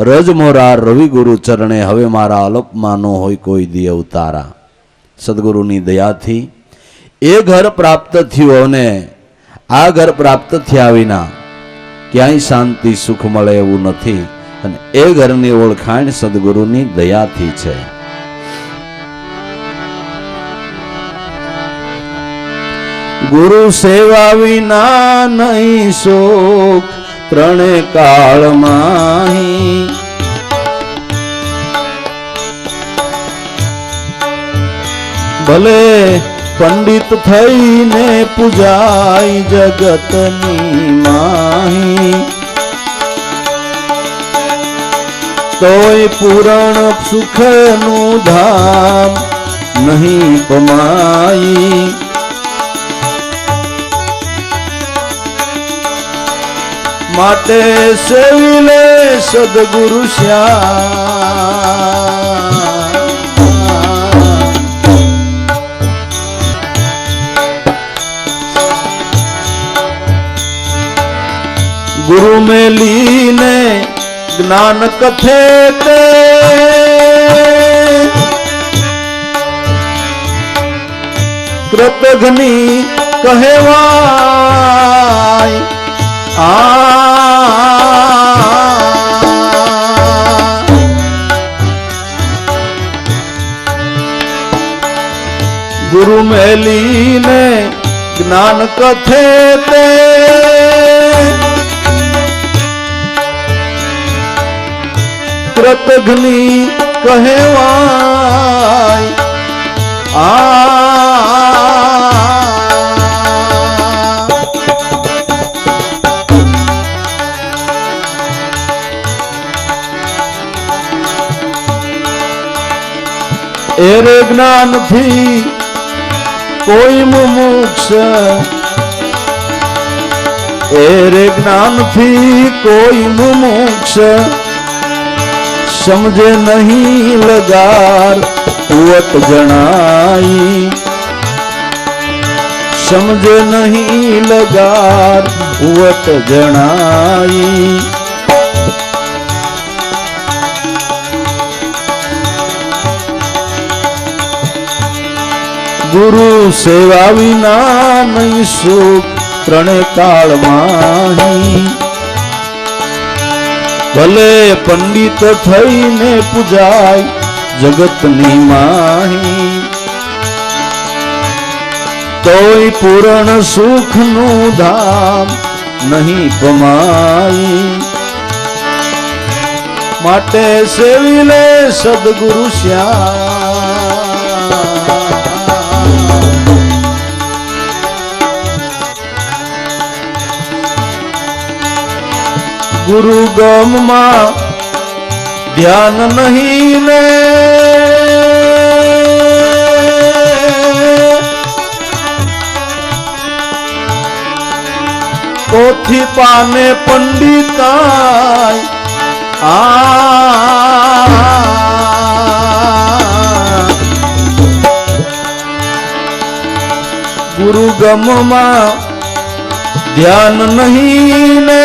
રજ મોરા રવિ ગુરુ ચરણે, હવે મારા અલપમાં નો હોય કોઈ દી અવતારા. સદગુરુની દયાથી એ ઘર પ્રાપ્ત થયું, અને આ ઘર પ્રાપ્ત થયા વિના ક્યાંય શાંતિ સુખ મળે એવું નથી, અને એ ઘરની ઓળખાણ સદગુરુની દયાથી છે. ગુરુ સેવા વિના નહીં સુખ ત્રણે કાળમાં, ભલે પંડિત થઈને પૂજાય જગતની માહી, તોય પૂરણ સુખનું ધામ નહીં પમાઈ. માટે સેવી લે સદગુરુ શ્યામ. ગુરુ મેલીને જ્ઞાન કથે તે, કૃતઘ્ની કહેવાય. ગુરુ મેલીને જ્ઞાન કથે તે, કૃતઘ્ની કહેવાય. એરે જ્ઞાનથી કોઈ મુમુક્ષ, એરે જ્ઞાનથી કોઈ મુમુક્ષ, સમજે નહીં લગાર ઉવટ જણાઈ. સમજે નહીં લગાર ઉવટ જણાઈ. ગુરુ સેવા વિના નહીં સુખ ત્રણે કાળ માહી ભલે પંડિત થઈને પૂજાય જગતની માહી તોય પૂરણ સુખનું ધામ નહીં પમાઈ માટે સેવી લે સદગુરુ શ્યામ ગુરુ ગમમાં ધ્યાન નહીં ને પોથી પાને પંડિતાય ગુરુ ગમમાં ધ્યાન નહીં ને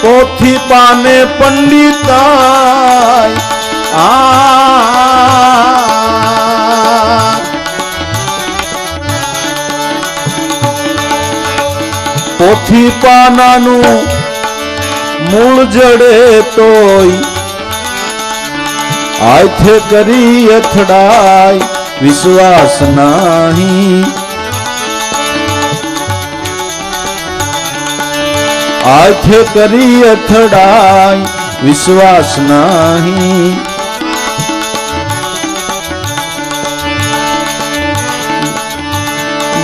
પોથી પાને પંડિતાય પોથી પાનાનું મૂળ જડે તોય આથે કરી અથડાય વિશ્વાસ નહીં આથે કરી અથડાય વિશ્વાસ નહીં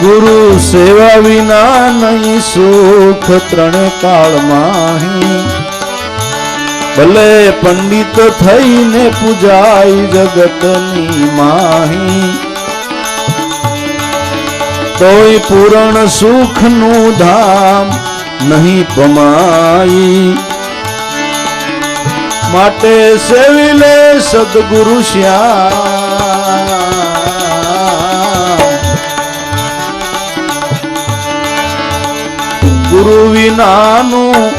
ગુરુ સેવા વિના નહીં સુખ ત્રણે કાળ માહી ભલે પંડિત થઈને પૂજાય જગતની માહી તોય પૂરણ સુખનું ધામ નહીં પમાઈ માટે સેવી લે સદગુરુ શ્યામ ગુરુ વિનાનું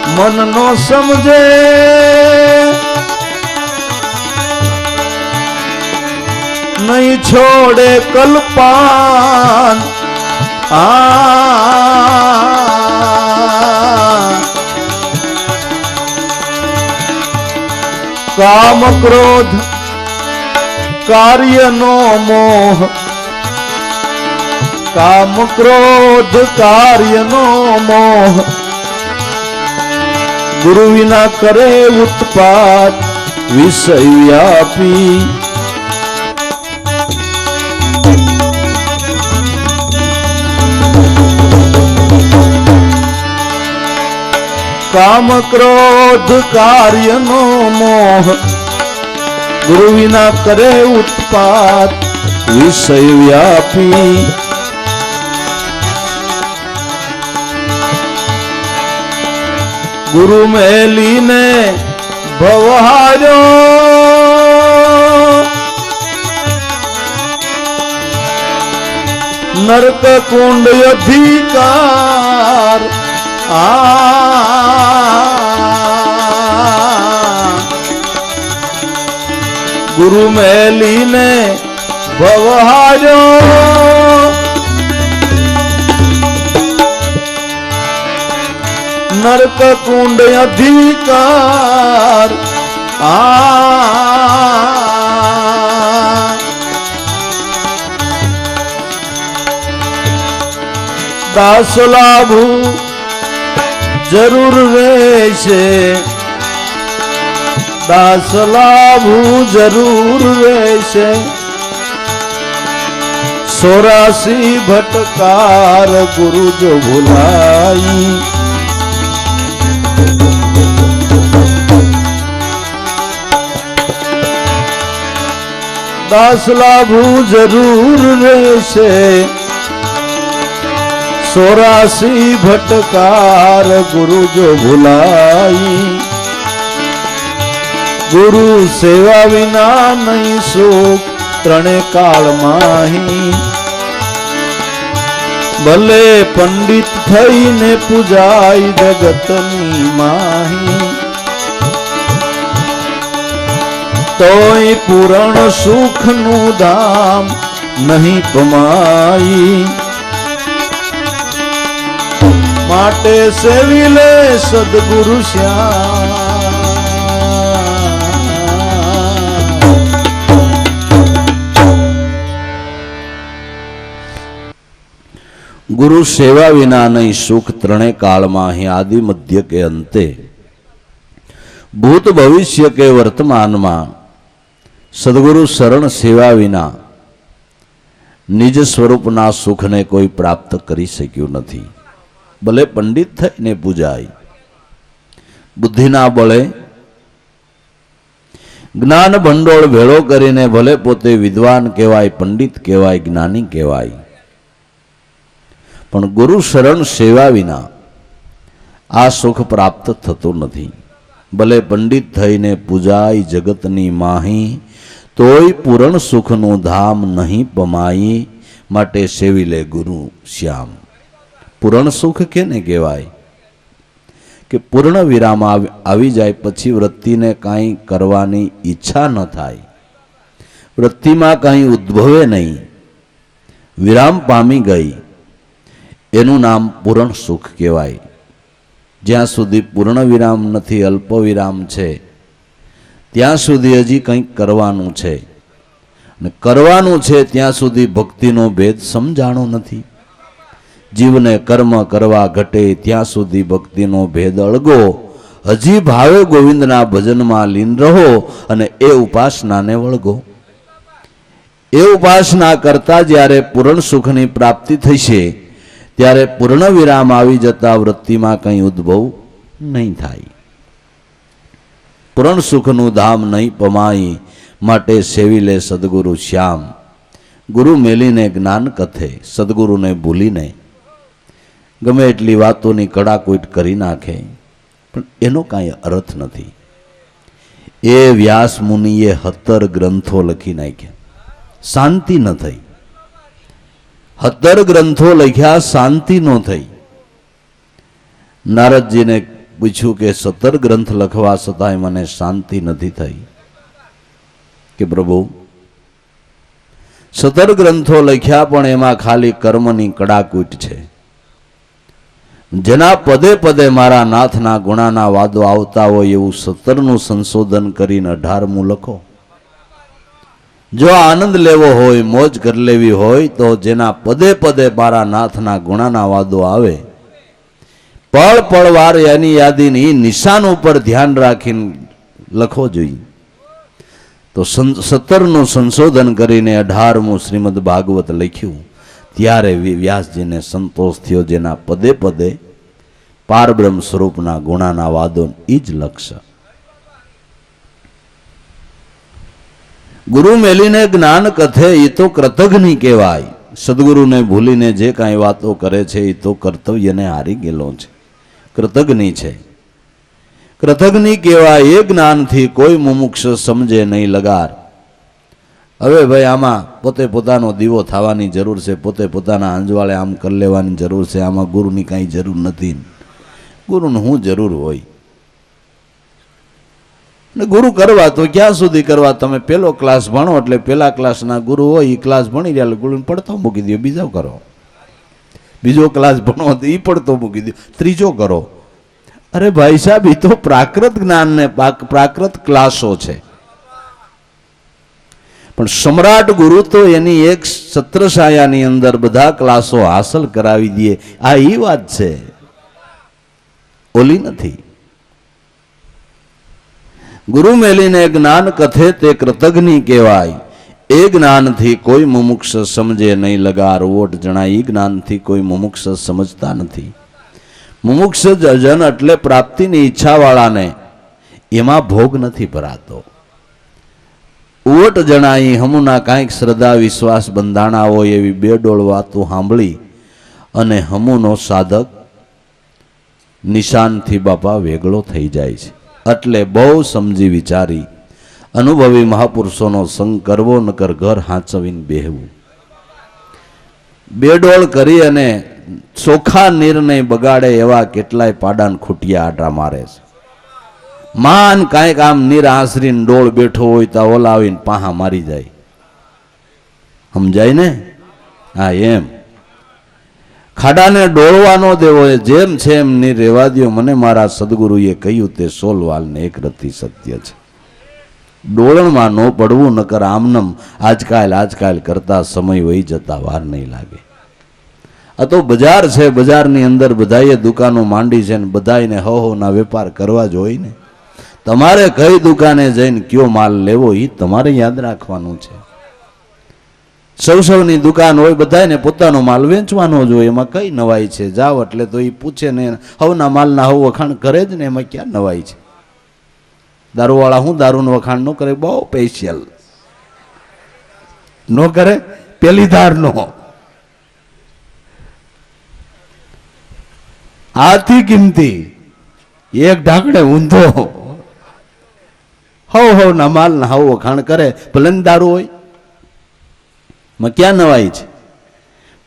મન નો સમજે નહીં છોડે કલ્પાન કામ ક્રોધ કાર્યનો મોહ કામ ક્રોધ કાર્યનો મોહ ગુરુ વિના કરે ઉત્પાત વિષય વ્યાપી કામ ક્રોધ કાર્યનો મોહ ગુરુ વિના કરે ઉત્પાત વિષય વ્યાપી ગુરુ મેલીને ભવહાર્યો નરક કુંડ અધિકાર ગુરુ મેલીને ભવહાર્યો નરક કુંડ અધિકાર દાસ લાભુ જરૂર રહેશે દાસ લાભુ જરૂર રહેશે 84 ભટકાર ગુરુ જો ભૂલાઈ દાસ લાભુ જરૂર રહેશે 84 ભટકાર ગુરુ જો ભૂલાઈ ગુરુ સેવા વિના નહીં સુખ ત્રણે કાળ માહી ભલે પંડિત થઈને પૂજાય જગતની માહી તોય પૂરણ સુખનું ધામ નહીં પમાઈ, માટે સેવી લે સદગુરુ શ્યામ. ગુરુ સેવા વિના નહીં સુખ ત્રણે કાળમાં, અહીં આદિ મધ્ય કે અંતે, ભૂત ભવિષ્ય કે વર્તમાનમાં સદગુરુ શરણ સેવા વિના નિજ સ્વરૂપના સુખને કોઈ પ્રાપ્ત કરી શક્યું નથી. ભલે પંડિત થઈને પૂજાય, બુદ્ધિના બળે જ્ઞાન ભંડોળ ભેળો કરીને ભલે પોતે વિદ્વાન કહેવાય, પંડિત કહેવાય, જ્ઞાની કહેવાય, પણ ગુરુ શરણ સેવા વિના આ સુખ પ્રાપ્ત થતું નથી. ભલે પંડિત થઈને પૂજાય જગતની માહી, તોય પૂરણ સુખનું ધામ નહીં પમાઈ, માટે સેવી લે ગુરુ શ્યામ. પૂરણ સુખ કેને કહેવાય? કે પૂર્ણ વિરામ આવી જાય પછી વૃત્તિને કાંઈ કરવાની ઈચ્છા ન થાય, વૃત્તિમાં કાંઈ ઉદ્ભવે નહીં, વિરામ પામી ગઈ, એનું નામ પૂર્ણ સુખ કહેવાય. જ્યાં સુધી પૂર્ણ વિરામ નથી, અલ્પ વિરામ છે, ત્યાં સુધી હજી કંઈક કરવાનું છે, અને કરવાનું છે ત્યાં સુધી ભક્તિનો ભેદ સમજાણો નથી. જીવને કર્મ કરવા ઘટે ત્યાં સુધી ભક્તિનો ભેદ અળગો, હજી ભાવે ગોવિંદના ભજનમાં લીન રહો અને એ ઉપાસનાને વળગો. એ ઉપાસના કરતા જ્યારે પૂર્ણ સુખની પ્રાપ્તિ થશે, ત્યારે પૂર્ણ વિરામ આવી જતા વૃત્તિમાં કંઈ ઉદ્ભવ નહીં થાય. પૂર્ણ સુખનું ધામ નહીં પમાઈ, માટે સેવી લે સદગુરુ શ્યામ. ગુરુ મેલીને જ્ઞાન કથે, સદગુરુને ભૂલીને ગમે એટલી વાતોની કડાકૂટ કરી નાખે, પણ એનો કાંઈ અર્થ નથી. એ વ્યાસ મુનિએ 17 ગ્રંથો લખી નાખ્યા, શાંતિ ન થઈ. 17 ગ્રંથો લખ્યા, શાંતિ ન થઈ. નારદજીને પૂછ્યું કે 17 ગ્રંથ લખવા છતાંય મને શાંતિ નથી થઈ. કે પ્રભુ 17 ગ્રંથો લખ્યા, પણ એમાં ખાલી કર્મની કડાકૂટ છે. જેના પદે પદે મારા નાથના ગુણાના વાદો આવતા હોય એવું 17નું સંશોધન કરીને 18મું લખો. જો આનંદ લેવો હોય, મોજ કરી લેવી હોય, તો જેના પદે પદે મારા નાથના ગુણાના વાદો આવે, પળ પળ વાર એની યાદીની નિશાન ઉપર ધ્યાન રાખીને લખવો જોઈએ. તો 17નું સંશોધન કરીને 18મું શ્રીમદ ભાગવત લખ્યું. ત્યારે વ્યાસજીને સંતોષ થયો, જેના પદે પદે પારબ્રહ્મ સ્વરૂપના ગુણાના વાદો એ જ લક્ષ. ગુરુ મેલીને જ્ઞાન કથે, એ તો કૃતજ્ઞ કહેવાય. સદગુરુને ભૂલીને જે કાંઈ વાતો કરે છે એ તો કર્તવ્યને હારી ગયેલો છે, કૃતજ્ઞ છે. કૃતજ્ઞ કહેવાય. એ જ્ઞાનથી કોઈ મુમુક્ષ સમજે નહીં લગાર. હવે ભાઈ આમાં પોતે પોતાનો દીવો થવાની જરૂર છે, પોતે પોતાના અંજવાળે આમ કરી લેવાની જરૂર છે, આમાં ગુરુની કાંઈ જરૂર નથી. ગુરુને શું જરૂર હોય? ને ગુરુ કરવા તો ક્યાં સુધી કરવા? તમે પેલો ક્લાસ ભણો એટલે પેલા ક્લાસના ગુરુ હોય એ ક્લાસ ભણી રહ્યા, ગુરુને પડતો મૂકી દો, બીજો કરો. બીજો ક્લાસ ભણો તો એ પડતો મૂકી દો, ત્રીજો કરો. અરે ભાઈ સાહેબ, એ તો પ્રાકૃત જ્ઞાનને પ્રાકૃત ક્લાસો છે. પણ સમ્રાટ ગુરુ તો એની એક છત્રછાયાની અંદર બધા ક્લાસો હાંસલ કરાવી દે. આ એ વાત છે, ઓલી નથી. ગુરુ મેલીને જ્ઞાન કથે તે કૃતજ્ઞ કહેવાય. એ જ્ઞાનથી કોઈ મુમુક્ષ સમજે નહીં લગાર. ઓટ જણાય. એ જ્ઞાનથી કોઈ મુમુક્ષ સમજતા નથી. મુમુક્ષ જન એટલે પ્રાપ્તિની ઈચ્છાવાળાને એમાં ભોગ નથી ભરાતો. ઓટ જણાઈ હમુના કાંઈક શ્રદ્ધા વિશ્વાસ બંધાણા હોય એવી બેડોળ વાતો સાંભળી અને હમુનો સાધક નિશાનથી બાપા વેગળો થઈ જાય છે. એટલે બહુ સમજી વિચારી અનુભવી મહાપુરુષોનો સંગ કરવો, નકર ઘર હાંચવીને બેહવું. બેડોળ કરી અને ચોખ્ખા નિર્ણય બગાડે એવા કેટલાય પાડાન ખૂટિયા આટા મારે છે. માન કાંઈક આમ નિરાશ્રીને ડોળ બેઠો હોય તો ઓલા આવીને પાહા મારી જાય. સમજાય ને? હા, એમ ખાડાને ડોળવાનો દેવો જેમ છે એમ ની રેવા દ્યો. મને મારા સદગુરુએ કહ્યું તે 16 વાલને એક રત્તી સત્ય છે. ડોળણમાં ન પડવું, નકર આમનમ આજકાલ કરતા સમય વહી જતા વાર નહીં લાગે. આ તો બજાર છે, બજારની અંદર બધાએ દુકાનો માંડી છે ને બધાને ના વેપાર કરવા જ હોય ને. તમારે કઈ દુકાને જઈને કયો માલ લેવો એ તમારે યાદ રાખવાનું છે. સૌની દુકાન હોય, બધાને પોતાનો માલ વેચવાનો જ હોય, એમાં કઈ નવાઈ છે? જાવ એટલે તો એ પૂછે ને હવના માલના હવ વખાણ કરે જ ને, એમાં ક્યાં નવાઈ છે? દારૂવાળા હું દારૂનું વખાણ ન કરે? બહુ સ્પેશિયલ ન કરે, પેલી ધાર નો. આથી કિંમતી એક ઢાંકણે ઊંધો હવ ના માલ ના હવ વખાણ કરે, ભલે દારૂ હોય, માં ક્યાં નવાઈ છે?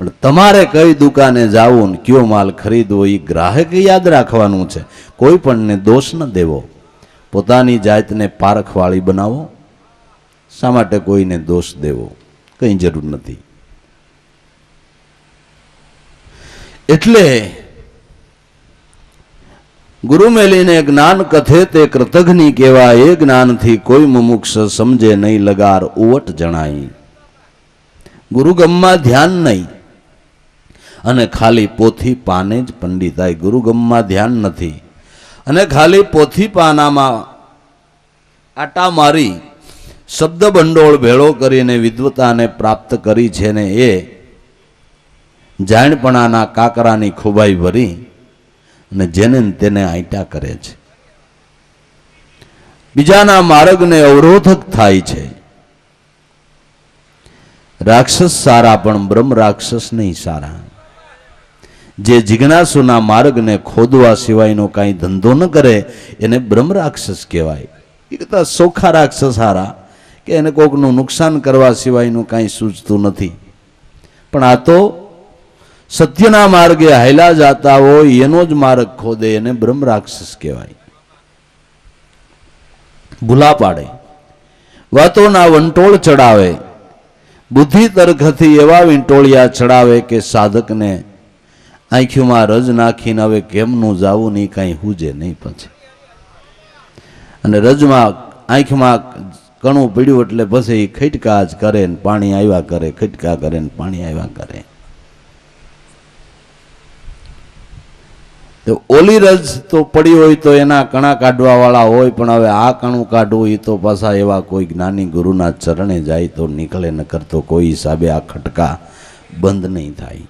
પણ તમારે કઈ દુકાને જાવું ને કયો માલ ખરીદવો એ ગ્રાહકે યાદ રાખવાનું છે. કોઈ પણને દોષ ન દેવો, પોતાની જાતને પારખવાળી બનાવો. શા માટે કોઈને દોષ દેવો? કઈ જરૂર નથી. એટલે ગુરુ મેલીને જ્ઞાન કથે તે કૃતજ્ઞ કહેવાય. એ જ્ઞાનથી કોઈ મુમુક્ષ સમજે નહીં, લગાર ઉવટ જણાય. ગુરુગમમાં ધ્યાન નહીં અને ખાલી પોથી પાને જ પંડિતાય. ગુરુગમમાં ધ્યાન નથી અને ખાલી પોથી પાનામાં આટા મારી શબ્દ ભંડોળ ભેળો કરીને વિદ્વતાને પ્રાપ્ત કરી છે ને એ જાણપણાના કાકરાની ખોબાઈ ભરી અને જેને તેને આંટા કરે છે. બીજાના માર્ગને અવરોધક થાય છે. રાક્ષસ સારા પણ બ્રહ્મ રાક્ષસ નહીં સારા. જે જિજ્ઞાસુના માર્ગને ખોદવા સિવાયનો કાંઈ ધંધો ન કરે એને બ્રહ્મ રાક્ષસ કહેવાય. એ કરતા સોખા રાક્ષસ સારા કે એને કોકનું નુકસાન કરવા સિવાયનું કાંઈ સૂચતું નથી. પણ આ તો સત્યના માર્ગે હાયલા જાતા હોય એનો જ માર્ગ ખોદે, એને બ્રહ્મ રાક્ષસ કહેવાય. ભૂલા પાડે, વાતોના વંટોળ ચડાવે, બુદ્ધિ તરખથી એવા વિંટોળિયા ચડાવે કે સાધકને આંખીમાં રજ નાખીને હવે કેમનું જાવું નહીં કાંઈ હુજે નહીં પછી. અને રજમાં આંખમાં કણું પીડ્યું એટલે પછી ખટકા જ કરે ને પાણી આવ્યા કરે, ખટકા કરે ને પાણી આવ્યા કરે. તો ઓલી રજ તો પડી હોય તો એના કણા કાઢવા વાળા હોય, પણ હવે આ કણું કાઢવું એ તો પાછા એવા કોઈ જ્ઞાની ગુરુના ચરણે જાય તો નીકળે, ન કરતો કોઈ હિસાબે આ ખટકા બંધ નહીં થાય.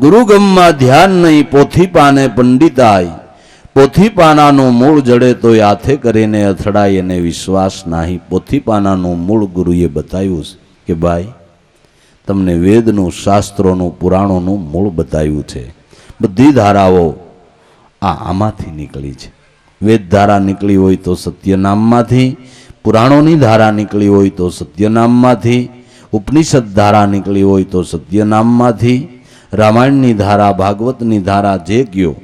ગુરુગમમાં ધ્યાન નહીં, પોથી પાને પંડિતાય. પોથી પાનાનું મૂળ જડે તો હાથે કરીને અથડાય, એને વિશ્વાસ નહીં. પોથી પાનાનું મૂળ ગુરુએ બતાવ્યું કે ભાઈ તમને વેદનું, શાસ્ત્રોનું, પુરાણોનું મૂળ બતાવ્યું છે. બધી ધારાઓ આમાંથી નીકળી છે. વેદ ધારા નીકળી હોય તો સત્યનામમાંથી, પુરાણોની ધારા નીકળી હોય તો સત્યનામમાંથી, ઉપનિષદ ધારા નીકળી હોય તો સત્યનામમાંથી, રામાયણની ધારા, ભાગવતની ધારા જે કયો,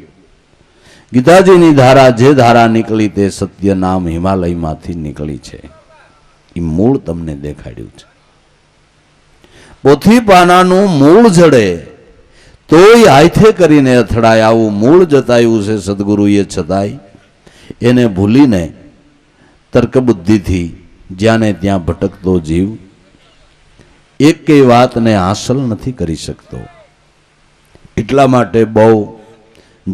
ગીતાજીની ધારા જે ધારા નીકળી તે સત્યનામ હિમાલયમાંથી નીકળી છે. એ મૂળ તમને દેખાડ્યું છે. પોથી પાનાનું મૂળ જડે તોય હાથે કરીને અથડાય, આવું મૂળ જતાયું છે સદગુરુએ. છતાંય એને ભૂલીને તર્ક બુદ્ધિથી જ્યાં ને ત્યાં ભટકતો જીવ એક કઈ વાતને હાંસલ નથી કરી શકતો. એટલા માટે બહુ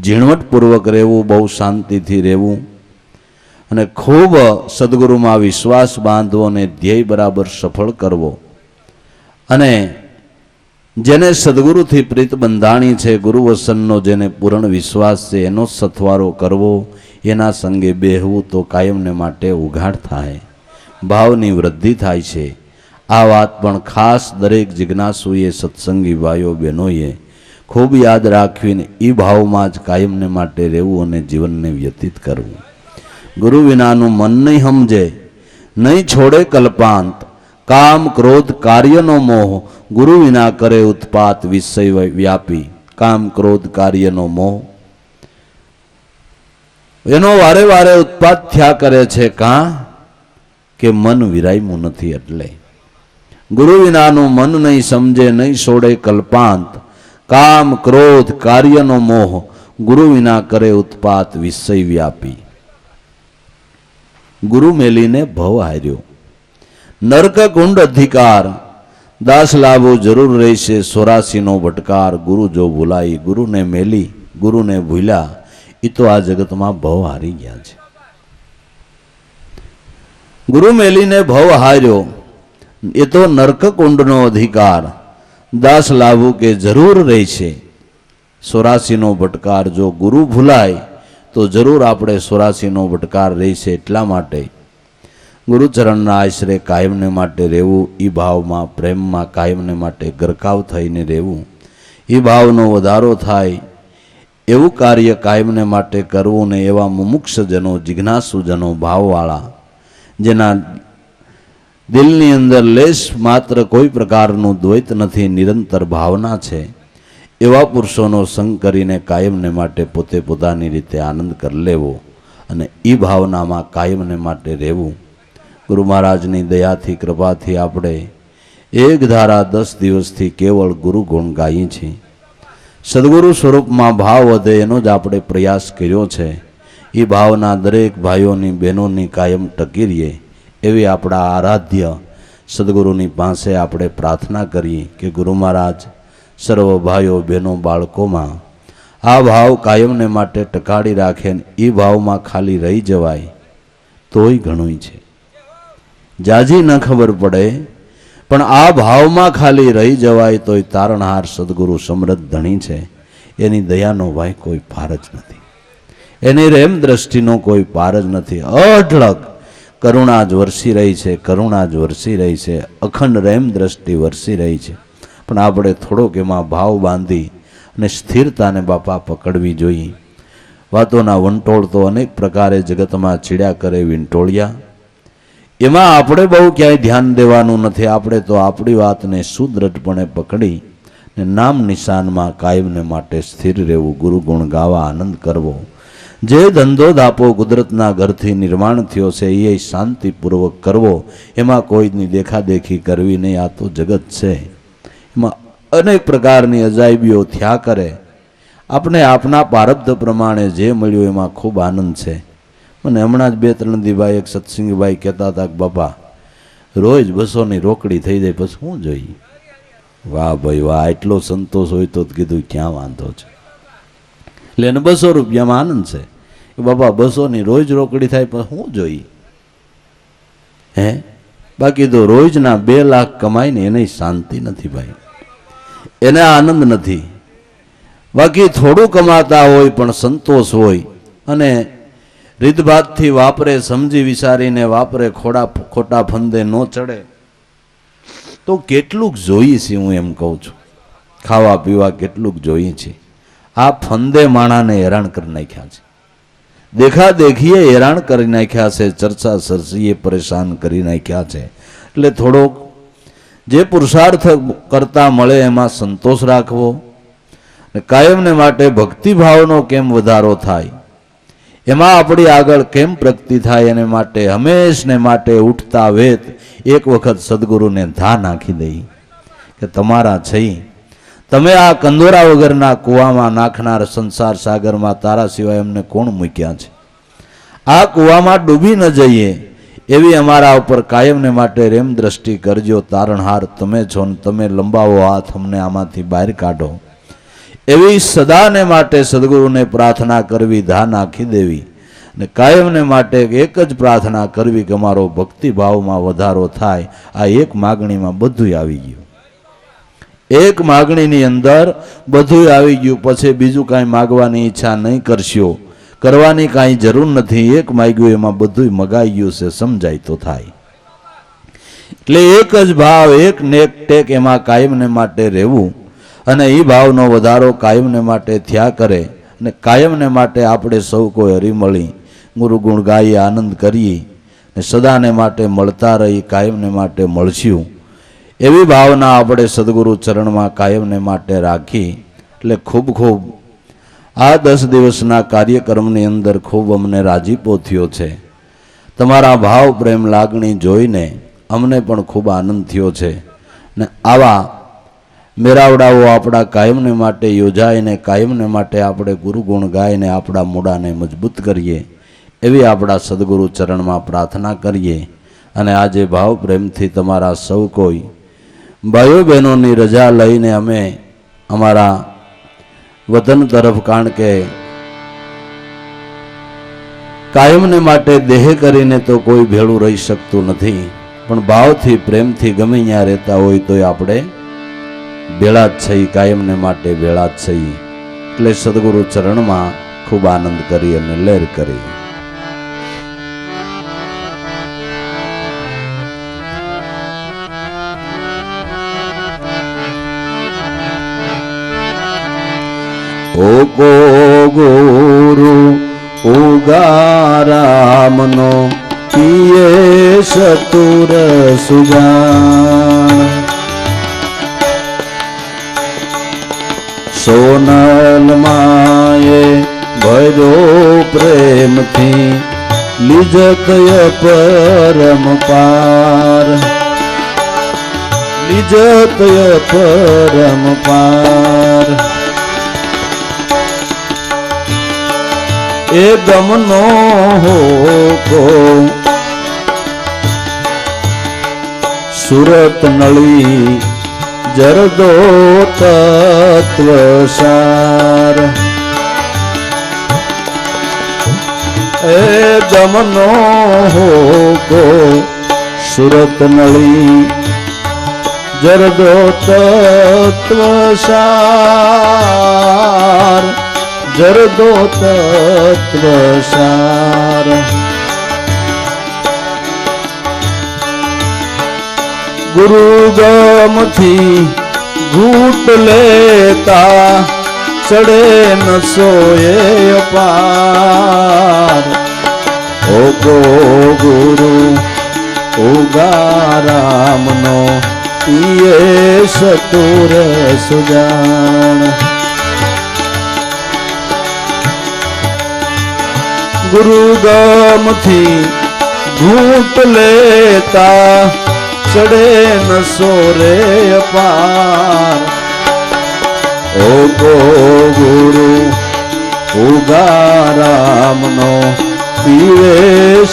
ઝીણવટપૂર્વક રહેવું, બહુ શાંતિથી રહેવું અને ખૂબ સદગુરુમાં વિશ્વાસ બાંધવો અને ધ્યેય બરાબર સફળ કરવો. અને જેને સદગુરુથી પ્રીત બંધાણી છે, ગુરુવસનનો જેને પૂર્ણ વિશ્વાસ છે, એનો સથવારો કરવો, એના સંગે બેહવું તો કાયમને માટે ઉઘાડ થાય, ભાવની વૃદ્ધિ થાય છે. આ વાત પણ ખાસ દરેક જિજ્ઞાસુએ, સત્સંગી ભાઈઓ બહેનોએ ખૂબ યાદ રાખવીને એ ભાવમાં જ કાયમને માટે રહેવું અને જીવનને વ્યતીત કરવું. ગુરુ વિનાનું મન નહીં સમજે, નહીં છોડે કલ્પાંત. કામ ક્રોધ કાર્યનો મોહ, ગુરુ વિના કરે ઉત્પાત વિષય વ્યાપી. કામ ક્રોધ કાર્યનો મોહ એનો વારે વારે ઉત્પાદ થયા કરે છે. કાં કે મન વિરાયમું નથી. એટલે ગુરુ વિનાનું મન નહીં સમજે, નહીં છોડે કલ્પાંત. કામ ક્રોધ કાર્યનો મોહ, ગુરુ વિના કરે ઉત્પાત વિષય વ્યાપી. ગુરુ મેલીને ભવ હાર્યો. નરક કુંડ અધિકાર, દાસ લાભો જરૂર રહેશે 84નો ભટકાર. ગુરુ જો ભૂલાઈ, ગુરુને મેલી, ગુરુને ભૂલ્યા, એ તો આ જગતમાં ભવ હારી ગયા છે. ગુરુ મેલીને ભવ હાર્યો એ તો નરક કુંડનો અધિકાર. દાસ લાભુ કે જરૂર રહેશે 84નો ભટકાર. જો ગુરુ ભૂલાય તો જરૂર આપણે 84નો ભટકાર રહેશે. એટલા માટે ગુરુચરણના આશરે કાયમને માટે રહેવું, એ ભાવમાં પ્રેમમાં કાયમને માટે ગરકાવ થઈને રહેવું, એ ભાવનો વધારો થાય એવું કાર્ય કાયમને માટે કરવું. ને એવા મુમુક્ષજનો, જિજ્ઞાસુજનો, ભાવવાળા, જેના દિલની અંદર લેશ માત્ર કોઈ પ્રકારનું દ્વૈત નથી, નિરંતર ભાવના છે, એવા પુરુષોનો સંગ કરીને કાયમને માટે પોતે પોતાની રીતે આનંદ કરી લેવો અને એ ભાવનામાં કાયમને માટે રહેવું. ગુરુ મહારાજની દયાથી, કૃપાથી આપણે એક ધારા 10 દિવસથી કેવળ ગુરુ ગુણ ગાઈએ છીએ. સદગુરુ સ્વરૂપમાં ભાવ વધે એનો જ આપણે પ્રયાસ કર્યો છે. એ ભાવના દરેક ભાઈઓની બહેનોની કાયમ ટકી રહીએ એવી આપણા આરાધ્ય સદગુરુની પાસે આપણે પ્રાર્થના કરીએ કે ગુરુ મહારાજ સર્વ ભાઈઓ બહેનો બાળકોમાં આ ભાવ કાયમને માટે ટકાડી રાખે. એ ભાવમાં ખાલી રહી જવાય તોય ઘણું છે. જાજી ન ખબર પડે પણ આ ભાવમાં ખાલી રહી જવાય તોય તારણહાર સદગુરુ સમૃદ્ધ ધણી છે. એની દયાનો ભાઈ કોઈ પાર જ નથી, એની રેમ દ્રષ્ટિનો કોઈ પાર જ નથી. અઢળક કરુણા જ વરસી રહી છે, કરુણા જ વરસી રહી છે, અખંડ રેમ દ્રષ્ટિ વરસી રહી છે. પણ આપણે થોડોક એમાં ભાવ બાંધી અને સ્થિરતાને બાપા પકડવી જોઈએ. વાતોના વંટોળ તો અનેક પ્રકારે જગતમાં ચીડ્યા કરે વિંટોળિયા, એમાં આપણે બહુ ક્યાંય ધ્યાન દેવાનું નથી. આપણે તો આપણી વાતને સુદ્રઢપણે પકડી ને નામ નિશાનમાં કાયમને માટે સ્થિર રહેવું, ગુરુ ગુણ ગાવા, આનંદ કરવો. જે ધંધો દાપો કુદરતના ઘરથી નિર્માણ થયો છે એ શાંતિપૂર્વક કરવો. એમાં કોઈની દેખાદેખી કરવી નહીં. આ તો જગત છે, એમાં અનેક પ્રકારની અજાયબીઓ થયા કરે. આપણે આપના પ્રારબ્ધ પ્રમાણે જે મળ્યું એમાં ખૂબ આનંદ છે. મને હમણાં જ 2-3 દીભાઈ એક સત્સંગીભાઈ કહેતા હતા કે બાપા રોજ 200ની રોકડી થઈ જાય પછી શું જોઈએ. વાહ ભાઈ વાહ, એટલો સંતોષ હોય તો કીધું ક્યાં વાંધો છે. એટલે એને 200 રૂપિયામાં આનંદ છે કે બાપા 200ની રોજ રોકડી થાય પણ શું જોઈએ. હે બાકી તો રોજના 2 લાખ કમાઈને એને શાંતિ નથી ભાઈ, એને આનંદ નથી. બાકી થોડું કમાતા હોય પણ સંતોષ હોય અને રીતભાતથી વાપરે, સમજી વિચારીને વાપરે, ખોટા ફંદે ન ચડે તો કેટલુંક જોઈએ છે. હું એમ કહું છું, ખાવા પીવા કેટલુંક જોઈએ છે. આ ફંદે માણાને હેરાન કરી નાખ્યા છે, દેખા દેખીએ હેરાન કરી નાખ્યા છે, ચર્ચા સરસીએ પરેશાન કરી નાખ્યા છે. એટલે થોડોક જે પુરુષાર્થ કરતા મળે એમાં સંતોષ રાખવો. કાયમને માટે ભક્તિભાવનો કેમ વધારો થાય, એમાં આપણી આગળ કેમ પ્રગતિ થાય, એને માટે હંમેશને માટે ઉઠતા વેત એક વખત સદગુરુને ધા નાખી દઈ કે તમારા છે, તમે આ કંદોરા વગરના કૂવામાં નાખનાર સંસાર સાગરમાં તારા સિવાય એમને કોણ મૂક્યા છે. આ કૂવામાં ડૂબી ન જઈએ એવી અમારા ઉપર કાયમને માટે રેમ દ્રષ્ટિ કરજો. તારણહાર તમે છો ને તમે લંબાવો હાથ, અમને આમાંથી બહાર કાઢો. એવી સદાને માટે સદગુરુને પ્રાર્થના કરવી, ધા નાખી દેવી. ને કાયમને માટે એક જ પ્રાર્થના કરવી કે અમારો ભક્તિભાવમાં વધારો થાય. આ એક માગણીમાં બધું આવી ગયું, એક માગણીની અંદર બધું આવી ગયું. પછી બીજું કાંઈ માગવાની ઈચ્છા નહીં કરશો, કરવાની કાંઈ જરૂર નથી. એક માગ્યું એમાં બધું મગાઈ ગયું છે, સમજાય તો થાય. એટલે એક જ ભાવ, એક નેક ટેક એમાં કાયમને માટે રહેવું અને એ ભાવનો વધારો કાયમને માટે થયા કરે. અને કાયમને માટે આપણે સૌ કોઈ હરીમળી ગુરુ ગુણ ગાઈએ, આનંદ કરીએ ને સદાને માટે મળતા રહી, કાયમને માટે મળશું એવી ભાવના આપણે સદગુરુ ચરણમાં કાયમને માટે રાખી. એટલે ખૂબ ખૂબ આ 10 દિવસના કાર્યક્રમની અંદર ખૂબ અમને રાજીપો થયો છે. તમારા ભાવ પ્રેમ લાગણી જોઈને અમને પણ ખૂબ આનંદ થયો છે. ને આવા મેરાવડાઓ આપણા કાયમને માટે યોજાય ને કાયમને માટે આપણે ગુરુગુણ ગાઈને આપણા મૂળાને મજબૂત કરીએ એવી આપણા સદગુરુ ચરણમાં પ્રાર્થના કરીએ. અને આજે ભાવ પ્રેમથી તમારા સૌ કોઈ ભાઈઓ બહેનોની રજા લઈને અમે અમારા વતન તરફ, કારણ કે કાયમને માટે દેહ કરીને તો કોઈ ભેળું રહી શકતું નથી, પણ ભાવથી પ્રેમથી ગમે ત્યાં રહેતા હોય તો આપણે ભેળા જ છીએ, કાયમને માટે ભેળા જ છીએ. એટલે સદગુરુ ચરણમાં ખૂબ આનંદ કરી અને લહેર કરી. ઓકો ગુરુ ઉગારામનો પિયે સતુર સુજાન. સોનલ માએ ભર્યો પ્રેમથી લીજતય પરમ પાર, લીજતય પરમ પાર. એ ગમનો હોકો સુરત નળી જરદો તત્વસાર. એ ગમનો હોકો સુરત નળી જરદો તત્વસાર, જરદો તત્વસાર. ગુરુગમથી ઘૂંટ લેતા ચડે નસોએ અપાર. ઓકો ગુરુ ઉગારામનો પિયે સતુર સુજાન. ગુરુગમથી ઘૂંટ લેતા ચડે નસો રે અપાર. ઓકો ગુરુ ઉગારામનો પીવે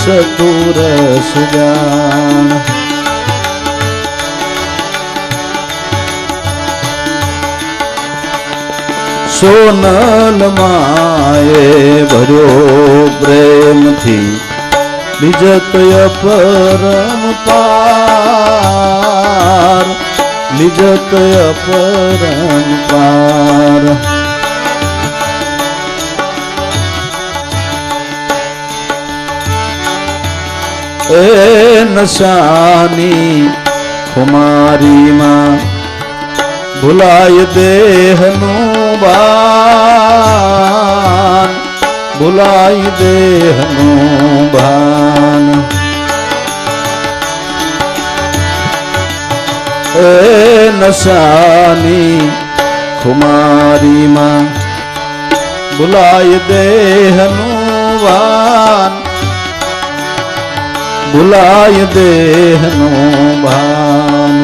સતુર સુજાન. સોનલ માએ ભર્યો પ્રેમથી લીજતય પરમ પાર, લીજતય પરમ પાર. એ નશાની ખુમારીમાં ભૂલાય દેહનું ભાન, ભૂલાય દેહનું ભાન. એ નશાની ખુમારીમાં ભૂલાય દેહનું ભાન, ભૂલાય દેહનું ભાન.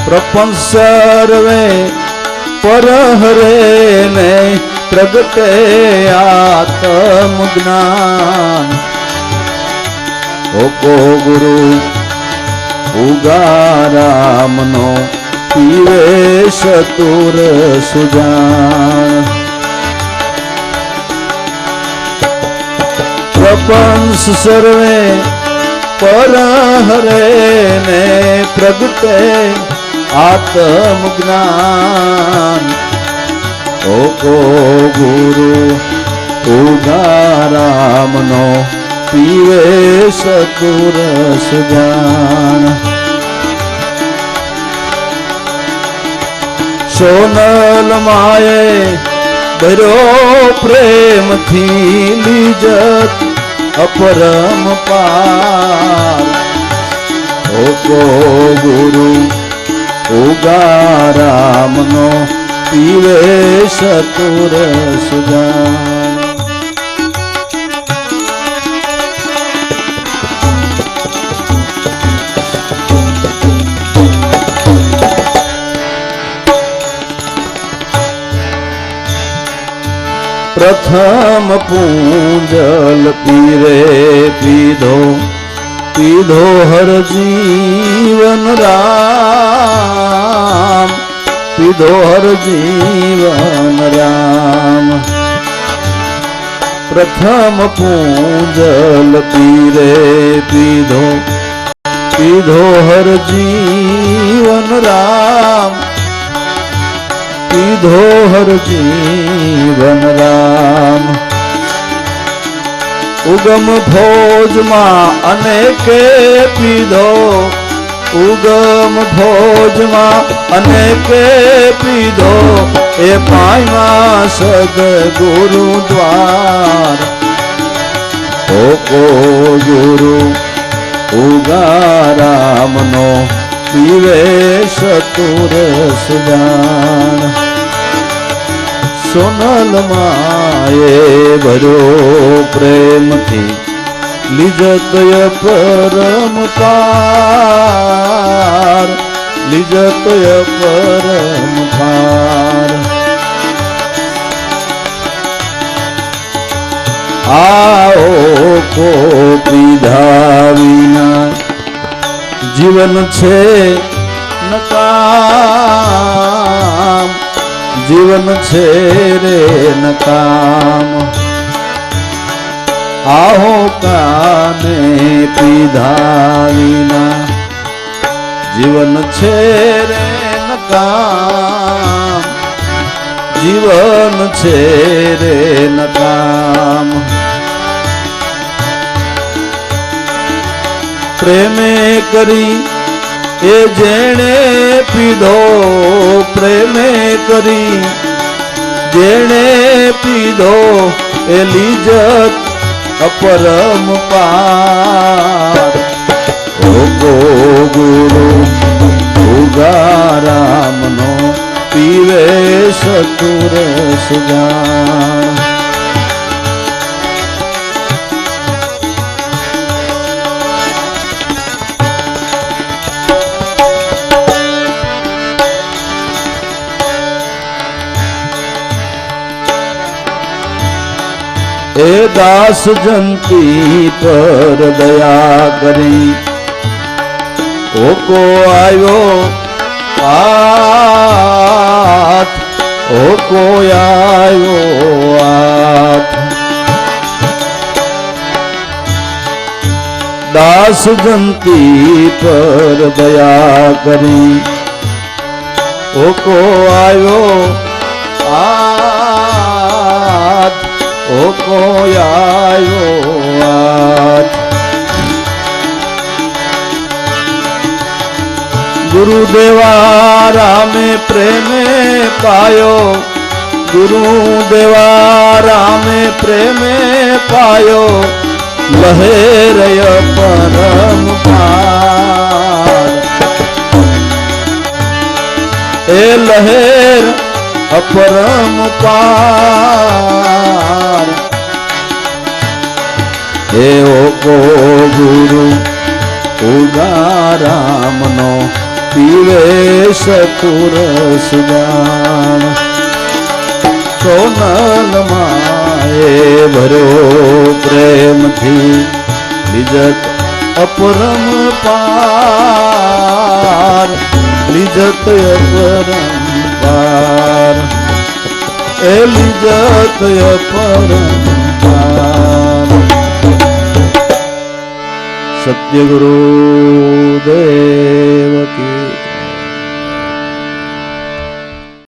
પ્રપંચ સર્વે પરહરે ને પ્રગટે આત્મ જ્ઞાન. ઓકો ગુરુ ઉગારામનો પીવે સતુર સુજાન. પ્રપંચ સર્વે પરહરે ને પ્રગટે આત્મ જ્ઞાન. ઓકો ગુરુ ઉગારામનો પીવે સતુર સુજાન. સોનલ માએ ભર્યો પ્રેમથી લીજત અપરમ પાર. ઓકો ગુરુ ઉગારામનો પીવે સતુર સુજાન. પ્રથમ પૂંજલ પીરે પીધો પીધો હર જીવન રામ, પીધો હર જીવન રામ. પ્રથમ પૂંજલ પીરે પીધો પીધો હર જીવન રામ, પીધો હર જીવન રામ. ઉગમ ભોજમાં અનેકે પીધો, ઉગમ ભોજમાં અનેકે પીધો, એ પાયમાં સદગુરુ દ્વાર. ઓકો ગુરુ ઉગારામનો પીવે સતુર સુજાન. સોનલમાએ ભર્યો પ્રેમથી લીજતય પરમ પાર, લીજતય પરમ પાર. આઓ કો પીધા વિના જીવન છે નકામ, જીવન છે રે નકામ. આહો કાને પીધા વિના જીવન છે રે નકામ, જીવન છે રે નકામ. પ્રેમે કરી એ જેણે પીધો, પ્રેમે કરી જેણે પીધો, એ લીજત અપરમ પાર. ઓકો ગુરુ ઉગારામનો પીવે સતુર સુજાન. એ દાસ જંતી પર દયા કરી ઓકો આવ્યો હાથ, ઓકો આવ્યો હાથ. દાસ જંતી પર દયા કરી ઓકો આવ્યો હાથ, ઓકો આવ્યો હાથ. ગુરુદેવા રામે પ્રેમે પાયો, ગુરુદેવા રામે પ્રેમે પાયો, લહેરય પરમ પાર. એ લહેર અપરમ પાર. હે ઓકો ગુરુ ઉગારામનો પીવે સતુર સુજાન. સોનલમાએ ભર્યો પ્રેમથી લીજત અપરમ પાર, લીજત અપરમ પાર. એ લીજત અપરમ પાર. સત્ય ગુરુ દેવ કી